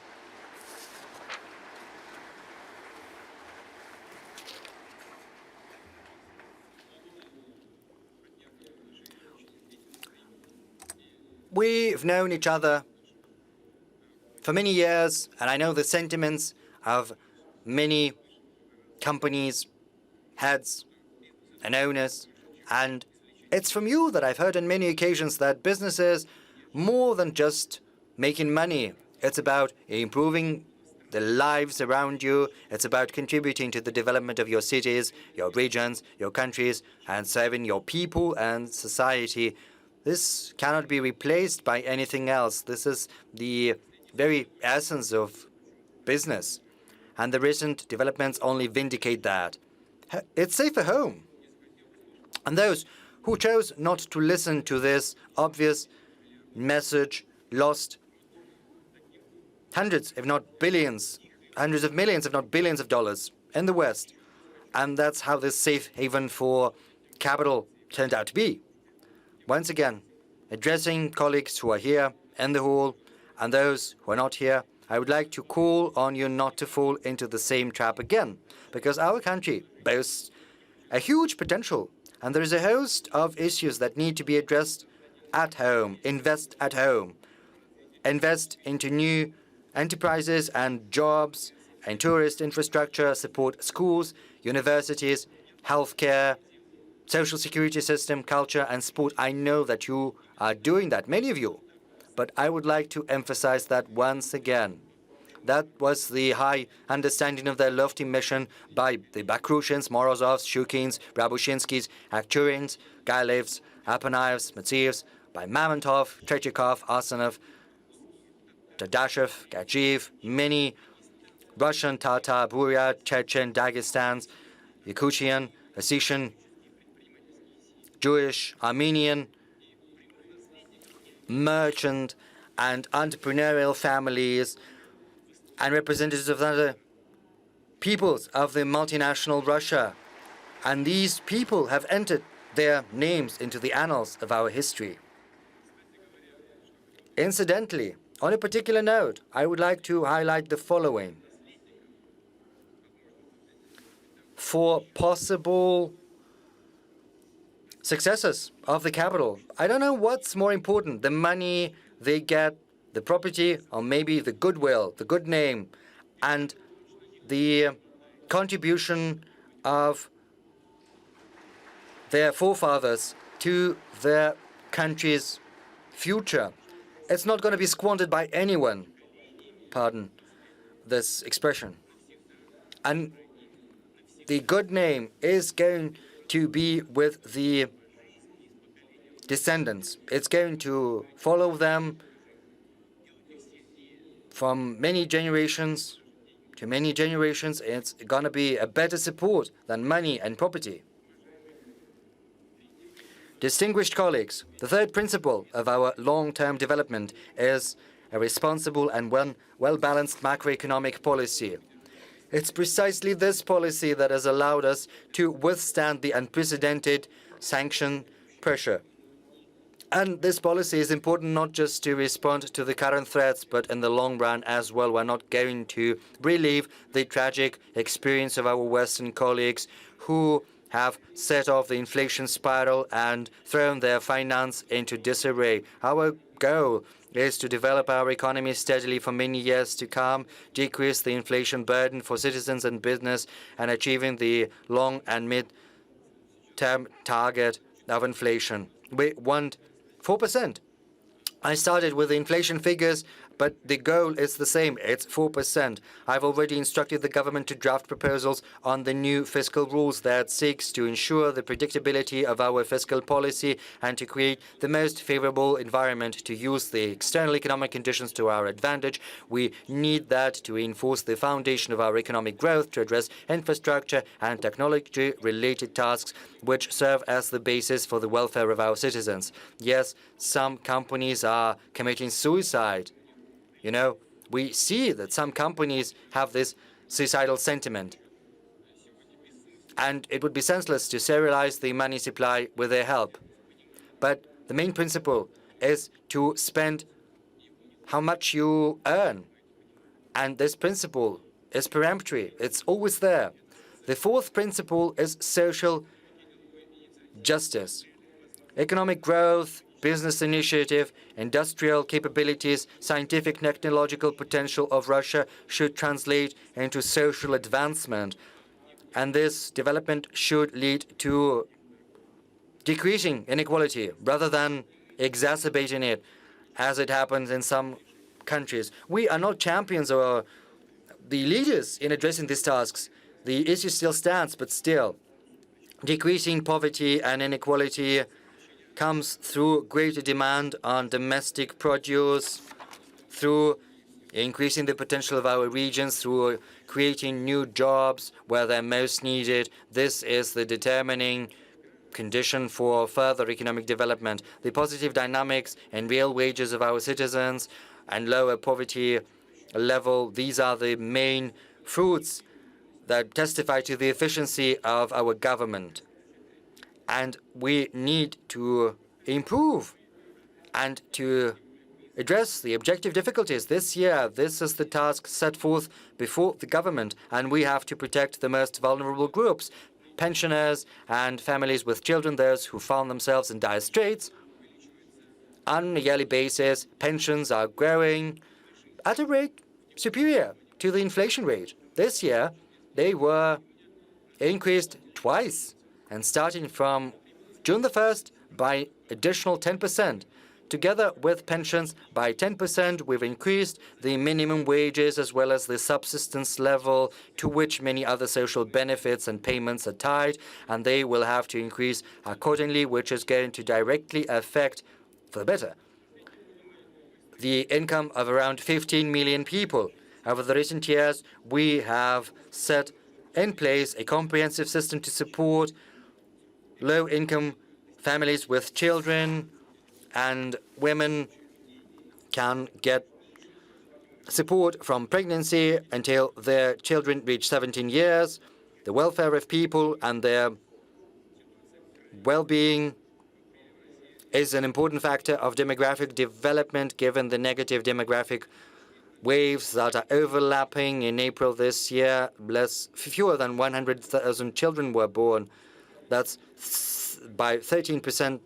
We've known each other for many years, and I know the sentiments of many companies, heads, and owners, and it's from you that I've heard on many occasions that business is more than just making money. It's about improving the lives around you. It's about contributing to the development of your cities, your regions, your countries, and serving your people and society. This cannot be replaced by anything else. This is the very essence of business. And the recent developments only vindicate that. It's safer home. And those who chose not to listen to this obvious message lost hundreds, if not billions, hundreds of millions, if not billions of dollars in the West. And that's how this safe haven for capital turned out to be. Once again, addressing colleagues who are here in the hall and those who are not here, I would like to call on you not to fall into the same trap again, because our country boasts a huge potential. And there is a host of issues that need to be addressed at home. Invest at home. Invest into new enterprises and jobs and tourist infrastructure, support schools, universities, healthcare, social security system, culture, and sport. I know that you are doing that, many of you. But I would like to emphasize that once again. That was the high understanding of their lofty mission by the Bakrushins, Morozovs, Shukins, Rabushinskis, Akhturins, Gailevs, Apanaevs, Matsievs, by Mamontov, Tretyakov, Arsenov, Dadashev, Gadzhiev, many Russian, Tatar, Buryat, Chechen, Dagestans, Yakutian, Ossetian, Jewish, Armenian, merchant and entrepreneurial families, and representatives of other peoples of the multinational Russia. And these people have entered their names into the annals of our history. Incidentally, on a particular note, I would like to highlight the following. for possible successors of the capital. I don't know what's more important, the money they get, the property, or maybe the goodwill, the good name, and the contribution of their forefathers to their country's future. It's not going to be squandered by anyone. Pardon this expression. And the good name is going to be with the descendants. It's going to follow them from many generations to many generations. It's going to be a better support than money and property. Distinguished colleagues, the third principle of our long-term development is a responsible and well-balanced macroeconomic policy. It's precisely this policy that has allowed us to withstand the unprecedented sanction pressure. And this policy is important not just to respond to the current threats, but in the long run as well. We're not going to relive the tragic experience of our Western colleagues who have set off the inflation spiral and thrown their finance into disarray. Our goal is to develop our economy steadily for many years to come, decrease the inflation burden for citizens and business, and achieving the long and mid-term target of inflation. We want 4%. I started with the inflation figures, but the goal is the same. It's 4%. I've already instructed the government to draft proposals on the new fiscal rules that seeks to ensure the predictability of our fiscal policy and to create the most favorable environment to use the external economic conditions to our advantage. We need that to reinforce the foundation of our economic growth, to address infrastructure and technology-related tasks which serve as the basis for the welfare of our citizens. Yes, some companies are committing suicide. You know, we see that some companies have this suicidal sentiment. And it would be senseless to serialize the money supply with their help. But the main principle is to spend how much you earn. And this principle is peremptory. It's always there. The fourth principle is social justice. Economic growth, business initiative, industrial capabilities, scientific technological potential of Russia should translate into social advancement. And this development should lead to decreasing inequality rather than exacerbating it, as it happens in some countries. We are not champions or the leaders in addressing these tasks. The issue still stands, but still, decreasing poverty and inequality comes through greater demand on domestic produce, through increasing the potential of our regions, through creating new jobs where they're most needed. This is the determining condition for further economic development. The positive dynamics and real wages of our citizens and lower poverty level, these are the main fruits that testify to the efficiency of our government. And we need to improve and to address the objective difficulties. This year, this is the task set forth before the government, and we have to protect the most vulnerable groups, pensioners and families with children, those who found themselves in dire straits. On a yearly basis, pensions are growing at a rate superior to the inflation rate. This year, they were increased twice. And starting from June the 1st, by additional 10%. Together with pensions, by 10%, we've increased the minimum wages as well as the subsistence level to which many other social benefits and payments are tied, and they will have to increase accordingly, which is going to directly affect, for the better, the income of around 15 million people. Over the recent years, we have set in place a comprehensive system to support low-income families with children, and women can get support from pregnancy until their children reach 17 years. The welfare of people and their well-being is an important factor of demographic development, given the negative demographic waves that are overlapping. In April this year, fewer than 100,000 children were born. That's by 13%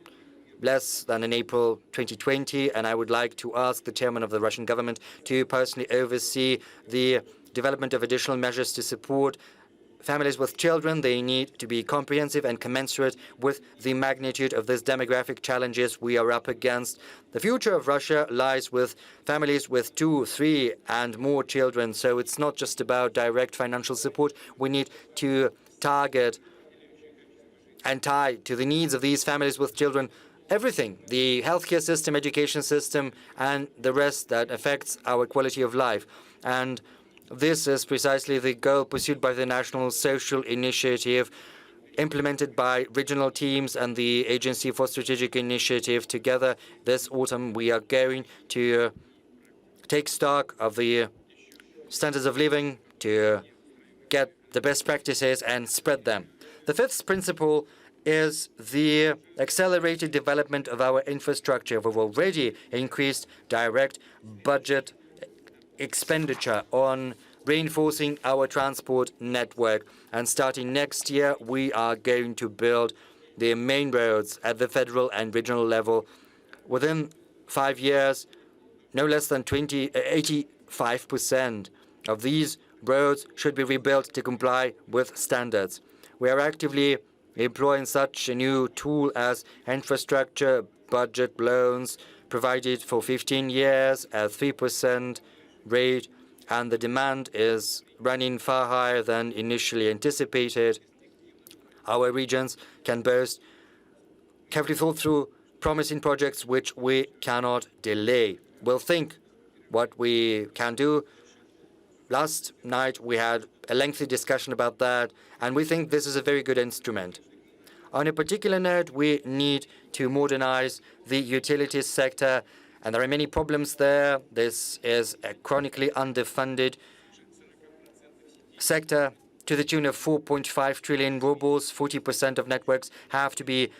less than in April 2020. And I would like to ask the chairman of the Russian government to personally oversee the development of additional measures to support families with children. They need to be comprehensive and commensurate with the magnitude of these demographic challenges we are up against. The future of Russia lies with families with 2, 3, and more children. So it's not just about direct financial support. We need to target and tie to the needs of these families with children everything: the healthcare system, education system, and the rest that affects our quality of life. And this is precisely the goal pursued by the National Social Initiative, implemented by regional teams and the Agency for Strategic Initiative. Together, this autumn, we are going to take stock of the standards of living, to get the best practices and spread them. The fifth principle is the accelerated development of our infrastructure. We've already increased direct budget expenditure on reinforcing our transport network. And starting next year, we are going to build the main roads at the federal and regional level. Within 5 years, no less than 85% of these roads should be rebuilt to comply with standards. We are actively employing such a new tool as infrastructure budget loans provided for 15 years at 3% rate, and the demand is running far higher than initially anticipated. Our regions can boast carefully thought through promising projects which we cannot delay. We'll think what we can do. Last night we had a lengthy discussion about that, and we think this is a very good instrument. On a particular note, we need to modernize the utilities sector, and there are many problems there. This is a chronically underfunded sector to the tune of 4.5 trillion rubles. 40% of networks have to be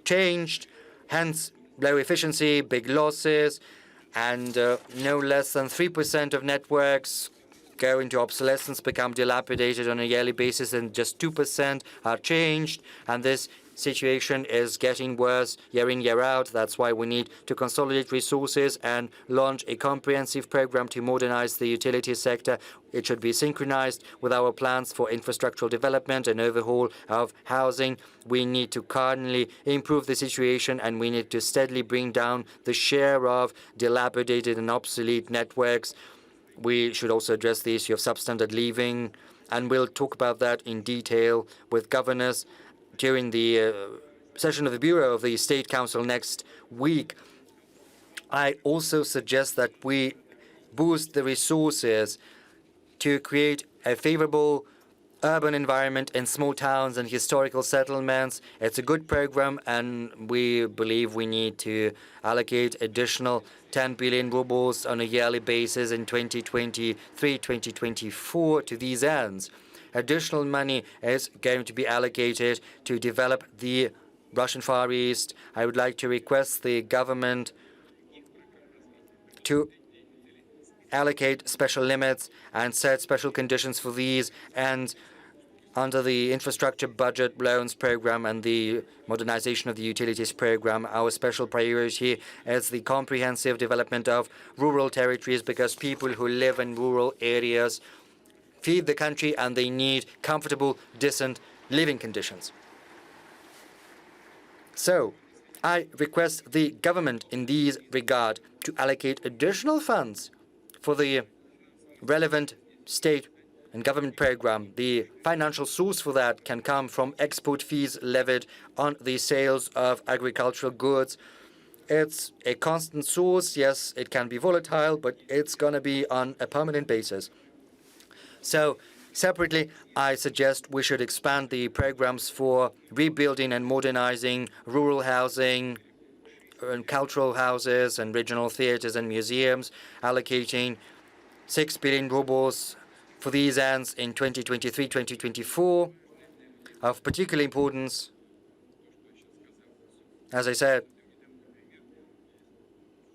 changed, hence low efficiency, big losses, and no less than 3% of networks go into obsolescence, become dilapidated on a yearly basis, and just 2% are changed. And this situation is getting worse year in, year out. That's why we need to consolidate resources and launch a comprehensive program to modernize the utility sector. It should be synchronized with our plans for infrastructural development and overhaul of housing. We need to cardinally improve the situation, and we need to steadily bring down the share of dilapidated and obsolete networks. We should also address the issue of substandard living, and we'll talk about that in detail with governors during the session of the Bureau of the State Council next week. I also suggest that we boost the resources to create a favorable urban environment in small towns and historical settlements. It's a good program, and we believe we need to allocate additional 10 billion rubles on a yearly basis in 2023-2024 to these ends. Additional money is going to be allocated to develop the Russian Far East. I would like to request the government to allocate special limits and set special conditions for these, and under the infrastructure budget loans program and the modernization of the utilities program, our special priority is the comprehensive development of rural territories, because people who live in rural areas feed the country and they need comfortable, decent living conditions. So I request the government in this regard to allocate additional funds for the relevant state and government program. The financial source for that can come from export fees levied on the sales of agricultural goods. It's a constant source. Yes, it can be volatile, but it's going to be on a permanent basis. So separately, I suggest we should expand the programs for rebuilding and modernizing rural housing and cultural houses and regional theaters and museums, allocating 6 billion rubles for these ends in 2023-2024. Of particular importance, as I said,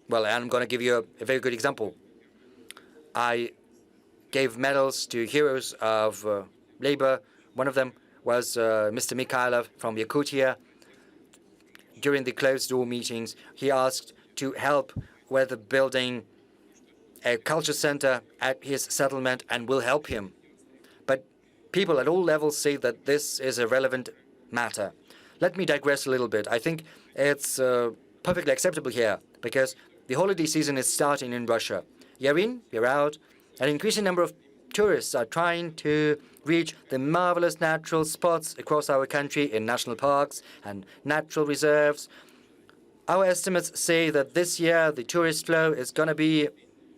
well, I'm going to give you a very good example. I gave medals to heroes of labor. One of them was Mr. Mikhailov from Yakutia. During the closed-door meetings, he asked to help with building a culture center at his settlement, and will help him. But people at all levels say that this is a relevant matter. Let me digress a little bit. I think it's perfectly acceptable here, because the holiday season is starting in Russia. Year in, year out, an increasing number of tourists are trying to reach the marvelous natural spots across our country in national parks and natural reserves. Our estimates say that this year the tourist flow is going to be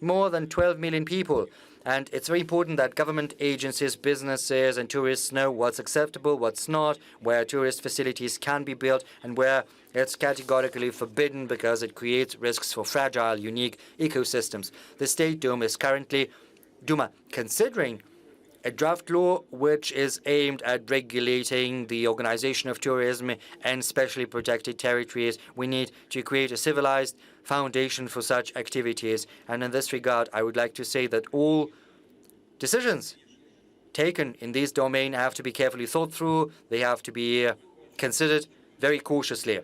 more than 12 million people. And it's very important that government agencies, businesses, and tourists know what's acceptable, what's not, where tourist facilities can be built, and where it's categorically forbidden because it creates risks for fragile, unique ecosystems. The State Duma is currently considering a draft law which is aimed at regulating the organization of tourism and specially protected territories. We need to create a civilized foundation for such activities. And in this regard, I would like to say that all decisions taken in this domain have to be carefully thought through. They have to be considered very cautiously.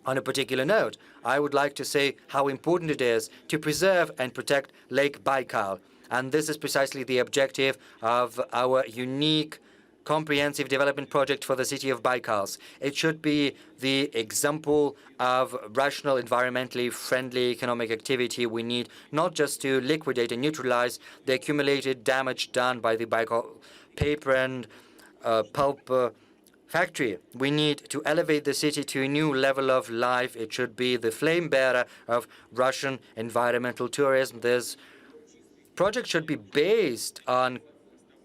On a particular note, I would like to say how important it is to preserve and protect Lake Baikal. And this is precisely the objective of our unique comprehensive development project for the city of Baikals. It should be the example of rational, environmentally friendly economic activity we need, not just to liquidate and neutralize the accumulated damage done by the Baikal paper and pulp factory. We need to elevate the city to a new level of life. It should be the flame bearer of Russian environmental tourism. This project should be based on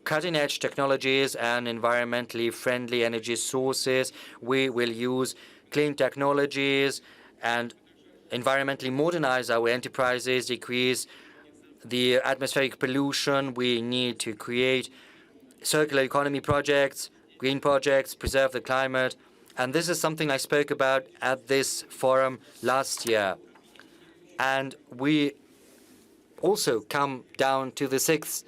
cutting-edge technologies and environmentally friendly energy sources. We will use clean technologies and environmentally modernize our enterprises, decrease the atmospheric pollution. We need to create circular economy projects, green projects, preserve the climate. And this is something I spoke about at this forum last year. And we also come down to the sixth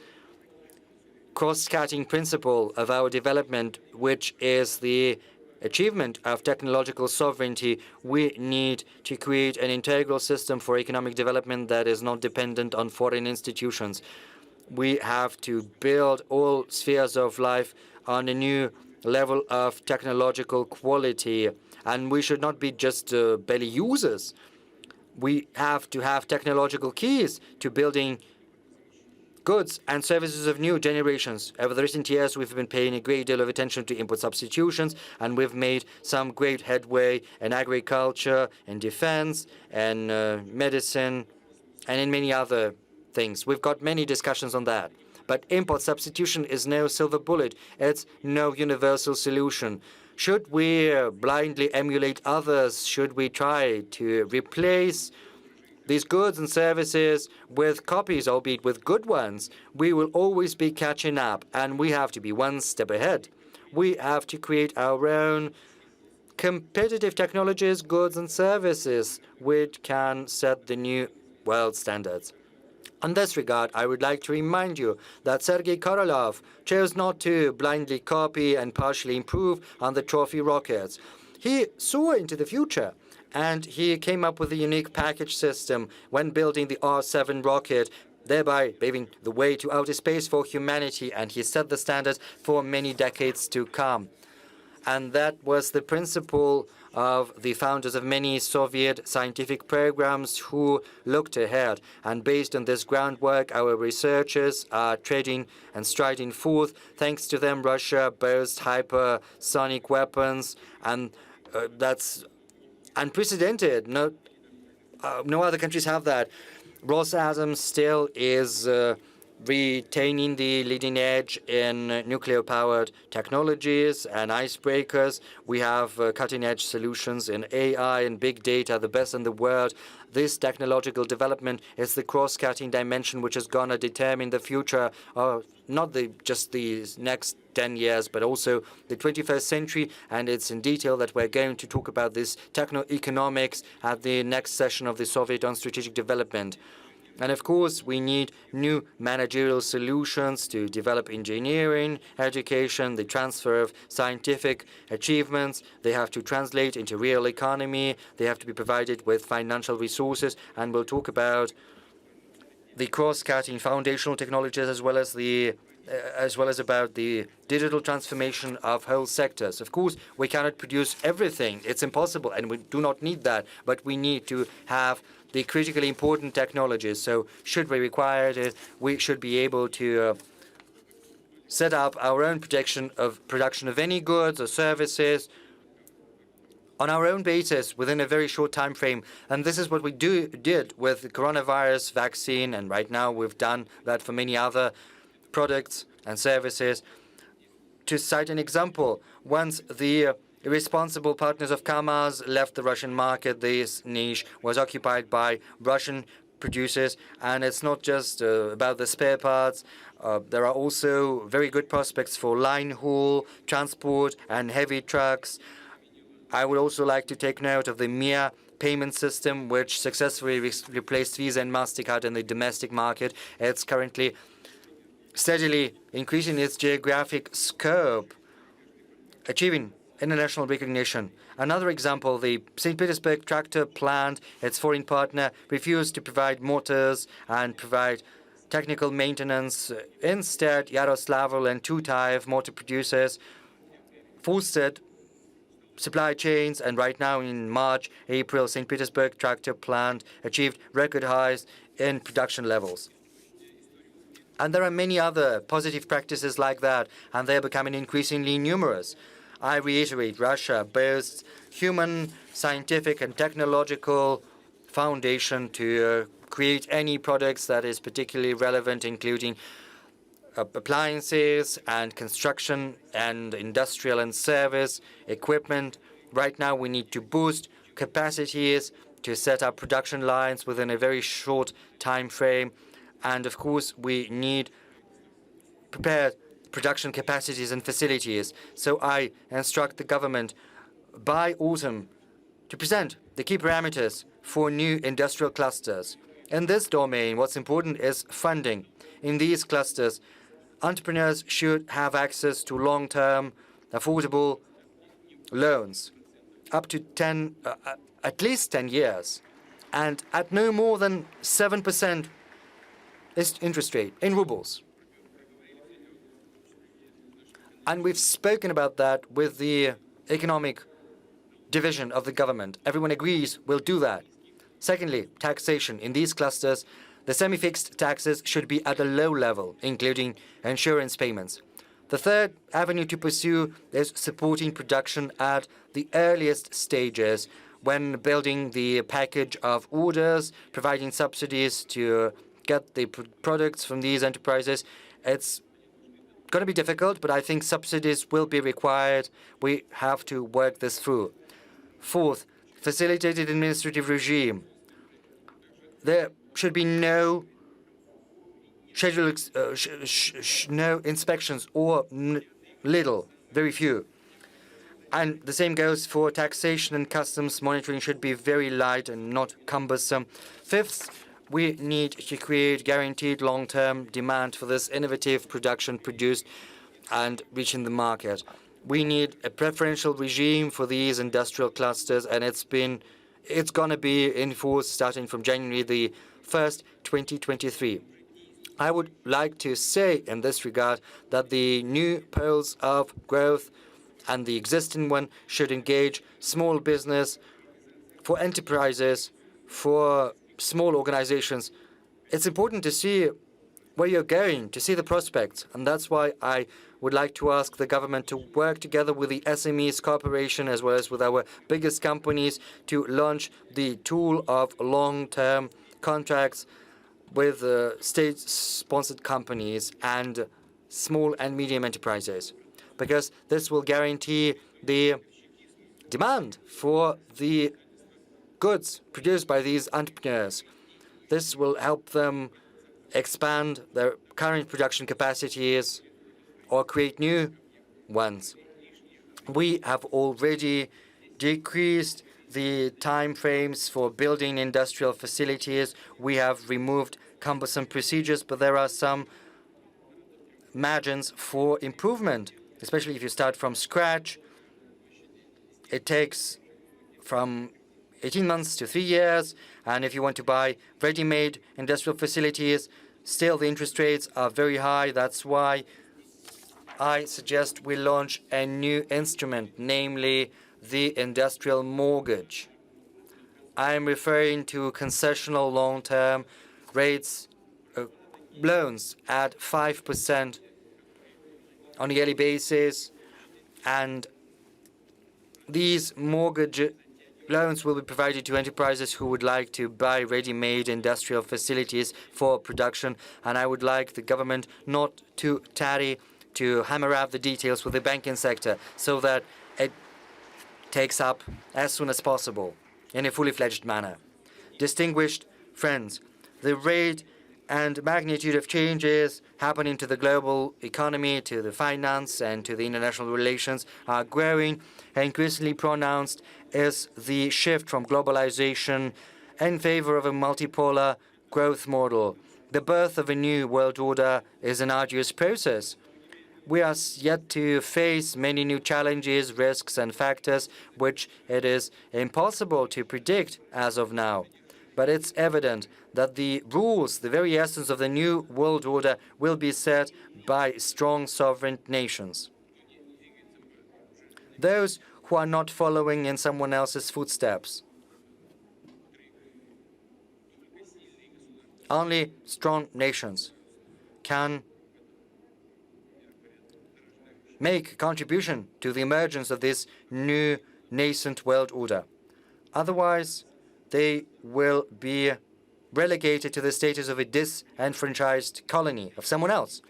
cross-cutting principle of our development, which is the achievement of technological sovereignty. We need to create an integral system for economic development that is not dependent on foreign institutions. We have to build all spheres of life on a new level of technological quality, and we should not be just belly users. We have to have technological keys to building goods and services of new generations. Over the recent years, we've been paying a great deal of attention to import substitutions, and we've made some great headway in agriculture, in defense, and medicine, and in many other things. We've got many discussions on that. But import substitution is no silver bullet. It's no universal solution. Should we blindly emulate others? Should we try to replace these goods and services with copies, albeit with good ones? We will always be catching up, and we have to be one step ahead. We have to create our own competitive technologies, goods and services, which can set the new world standards. In this regard, I would like to remind you that Sergei Korolev chose not to blindly copy and partially improve on the trophy rockets. He saw into the future, and he came up with a unique package system when building the R-7 rocket, thereby paving the way to outer space for humanity, and he set the standards for many decades to come. And that was the principle of the founders of many Soviet scientific programs who looked ahead. And based on this groundwork, our researchers are treading and striding forth. Thanks to them, Russia boasts hypersonic weapons, and that's unprecedented. No other countries have that. Rosatom still is retaining the leading edge in nuclear-powered technologies and icebreakers. We have cutting-edge solutions in AI and big data, the best in the world. This technological development is the cross-cutting dimension which is going to determine the future of not just these next 10 years, but also the 21st century. And it's in detail that we're going to talk about this techno-economics at the next session of the Soviet on Strategic Development. And of course, we need new managerial solutions to develop engineering, education, the transfer of scientific achievements. They have to translate into real economy. They have to be provided with financial resources. And we'll talk about the cross-cutting foundational technologies as well as about the digital transformation of whole sectors. Of course, we cannot produce everything. It's impossible, and we do not need that. But we need to have the critically important technologies. So should we require it, we should be able to set up our own production of any goods or services on our own basis within a very short time frame. And this is what we did with the coronavirus vaccine, and right now we've done that for many other products and services. To cite an example, once the irresponsible partners of Kamaz left the Russian market, this niche was occupied by Russian producers, and it's not just about the spare parts. There are also very good prospects for line haul, transport, and heavy trucks. I would also like to take note of the MIA payment system, which successfully replaced Visa and MasterCard in the domestic market. It's currently steadily increasing its geographic scope, achieving international recognition. Another example, the St. Petersburg tractor plant, its foreign partner, refused to provide motors and provide technical maintenance. Instead, Yaroslavl and Tutaev motor producers fostered supply chains, and right now in March, April, St. Petersburg tractor plant achieved record highs in production levels. And there are many other positive practices like that, and they are becoming increasingly numerous. I reiterate, Russia boasts human, scientific, and technological foundation to create any products that is particularly relevant, including appliances and construction and industrial and service equipment. Right now, we need to boost capacities to set up production lines within a very short time frame. And of course, we need prepared production capacities and facilities. So I instruct the government by autumn to present the key parameters for new industrial clusters. In this domain, what's important is funding. In these clusters, entrepreneurs should have access to long-term, affordable loans, up to at least 10 years, and at no more than 7% interest rate in rubles. And we've spoken about that with the economic division of the government. Everyone agrees we'll do that. Secondly, taxation. In these clusters, the semi-fixed taxes should be at a low level, including insurance payments. The third avenue to pursue is supporting production at the earliest stages when building the package of orders, providing subsidies to get the products from these enterprises. It's going to be difficult, but I think subsidies will be required. We have to work this through. Fourth, facilitated administrative regime. There should be no no inspections or little, very few. And the same goes for taxation and customs monitoring should be very light and not cumbersome. Fifth, we need to create guaranteed long-term demand for this innovative production produced and reaching the market. We need a preferential regime for these industrial clusters, and it's going to be in force starting from January the 1st, 2023. I would like to say in this regard that the new poles of growth and the existing one should engage small business, for enterprises, for small organizations. It's important to see where you're going, to see the prospects. And that's why I would like to ask the government to work together with the SMEs Corporation as well as with our biggest companies to launch the tool of long-term contracts with state-sponsored companies and small and medium enterprises, because this will guarantee the demand for the goods produced by these entrepreneurs. This will help them expand their current production capacities or create new ones. We have already decreased the time frames for building industrial facilities. We have removed cumbersome procedures, but there are some margins for improvement, especially if you start from scratch. It takes from 18 months to 3 years, and if you want to buy ready-made industrial facilities, still the interest rates are very high. That's why I suggest we launch a new instrument, namely the industrial mortgage. I am referring to concessional long-term rates, loans at 5% on a yearly basis, and these mortgage loans will be provided to enterprises who would like to buy ready-made industrial facilities for production, and I would like the government not to tarry to hammer out the details with the banking sector so that it takes up as soon as possible in a fully fledged manner. Distinguished friends, the rate and magnitude of changes happening to the global economy, to the finance, and to the international relations are growing. Increasingly pronounced is the shift from globalization in favor of a multipolar growth model. The birth of a new world order is an arduous process. We are yet to face many new challenges, risks, and factors which it is impossible to predict as of now. But it's evident that the rules, the very essence of the new world order, will be set by strong sovereign nations. Those who are not following in someone else's footsteps. Only strong nations can make a contribution to the emergence of this new nascent world order. Otherwise, they will be relegated to the status of a disenfranchised colony of someone else.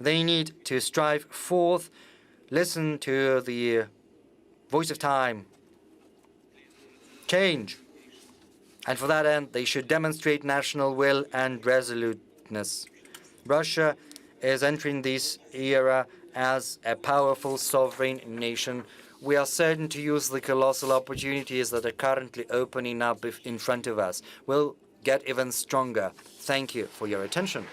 They need to strive forth, listen to the voice of time, change. And for that end, they should demonstrate national will and resoluteness. Russia is entering this era as a powerful sovereign nation. We are certain to use the colossal opportunities that are currently opening up in front of us. We'll get even stronger. Thank you for your attention.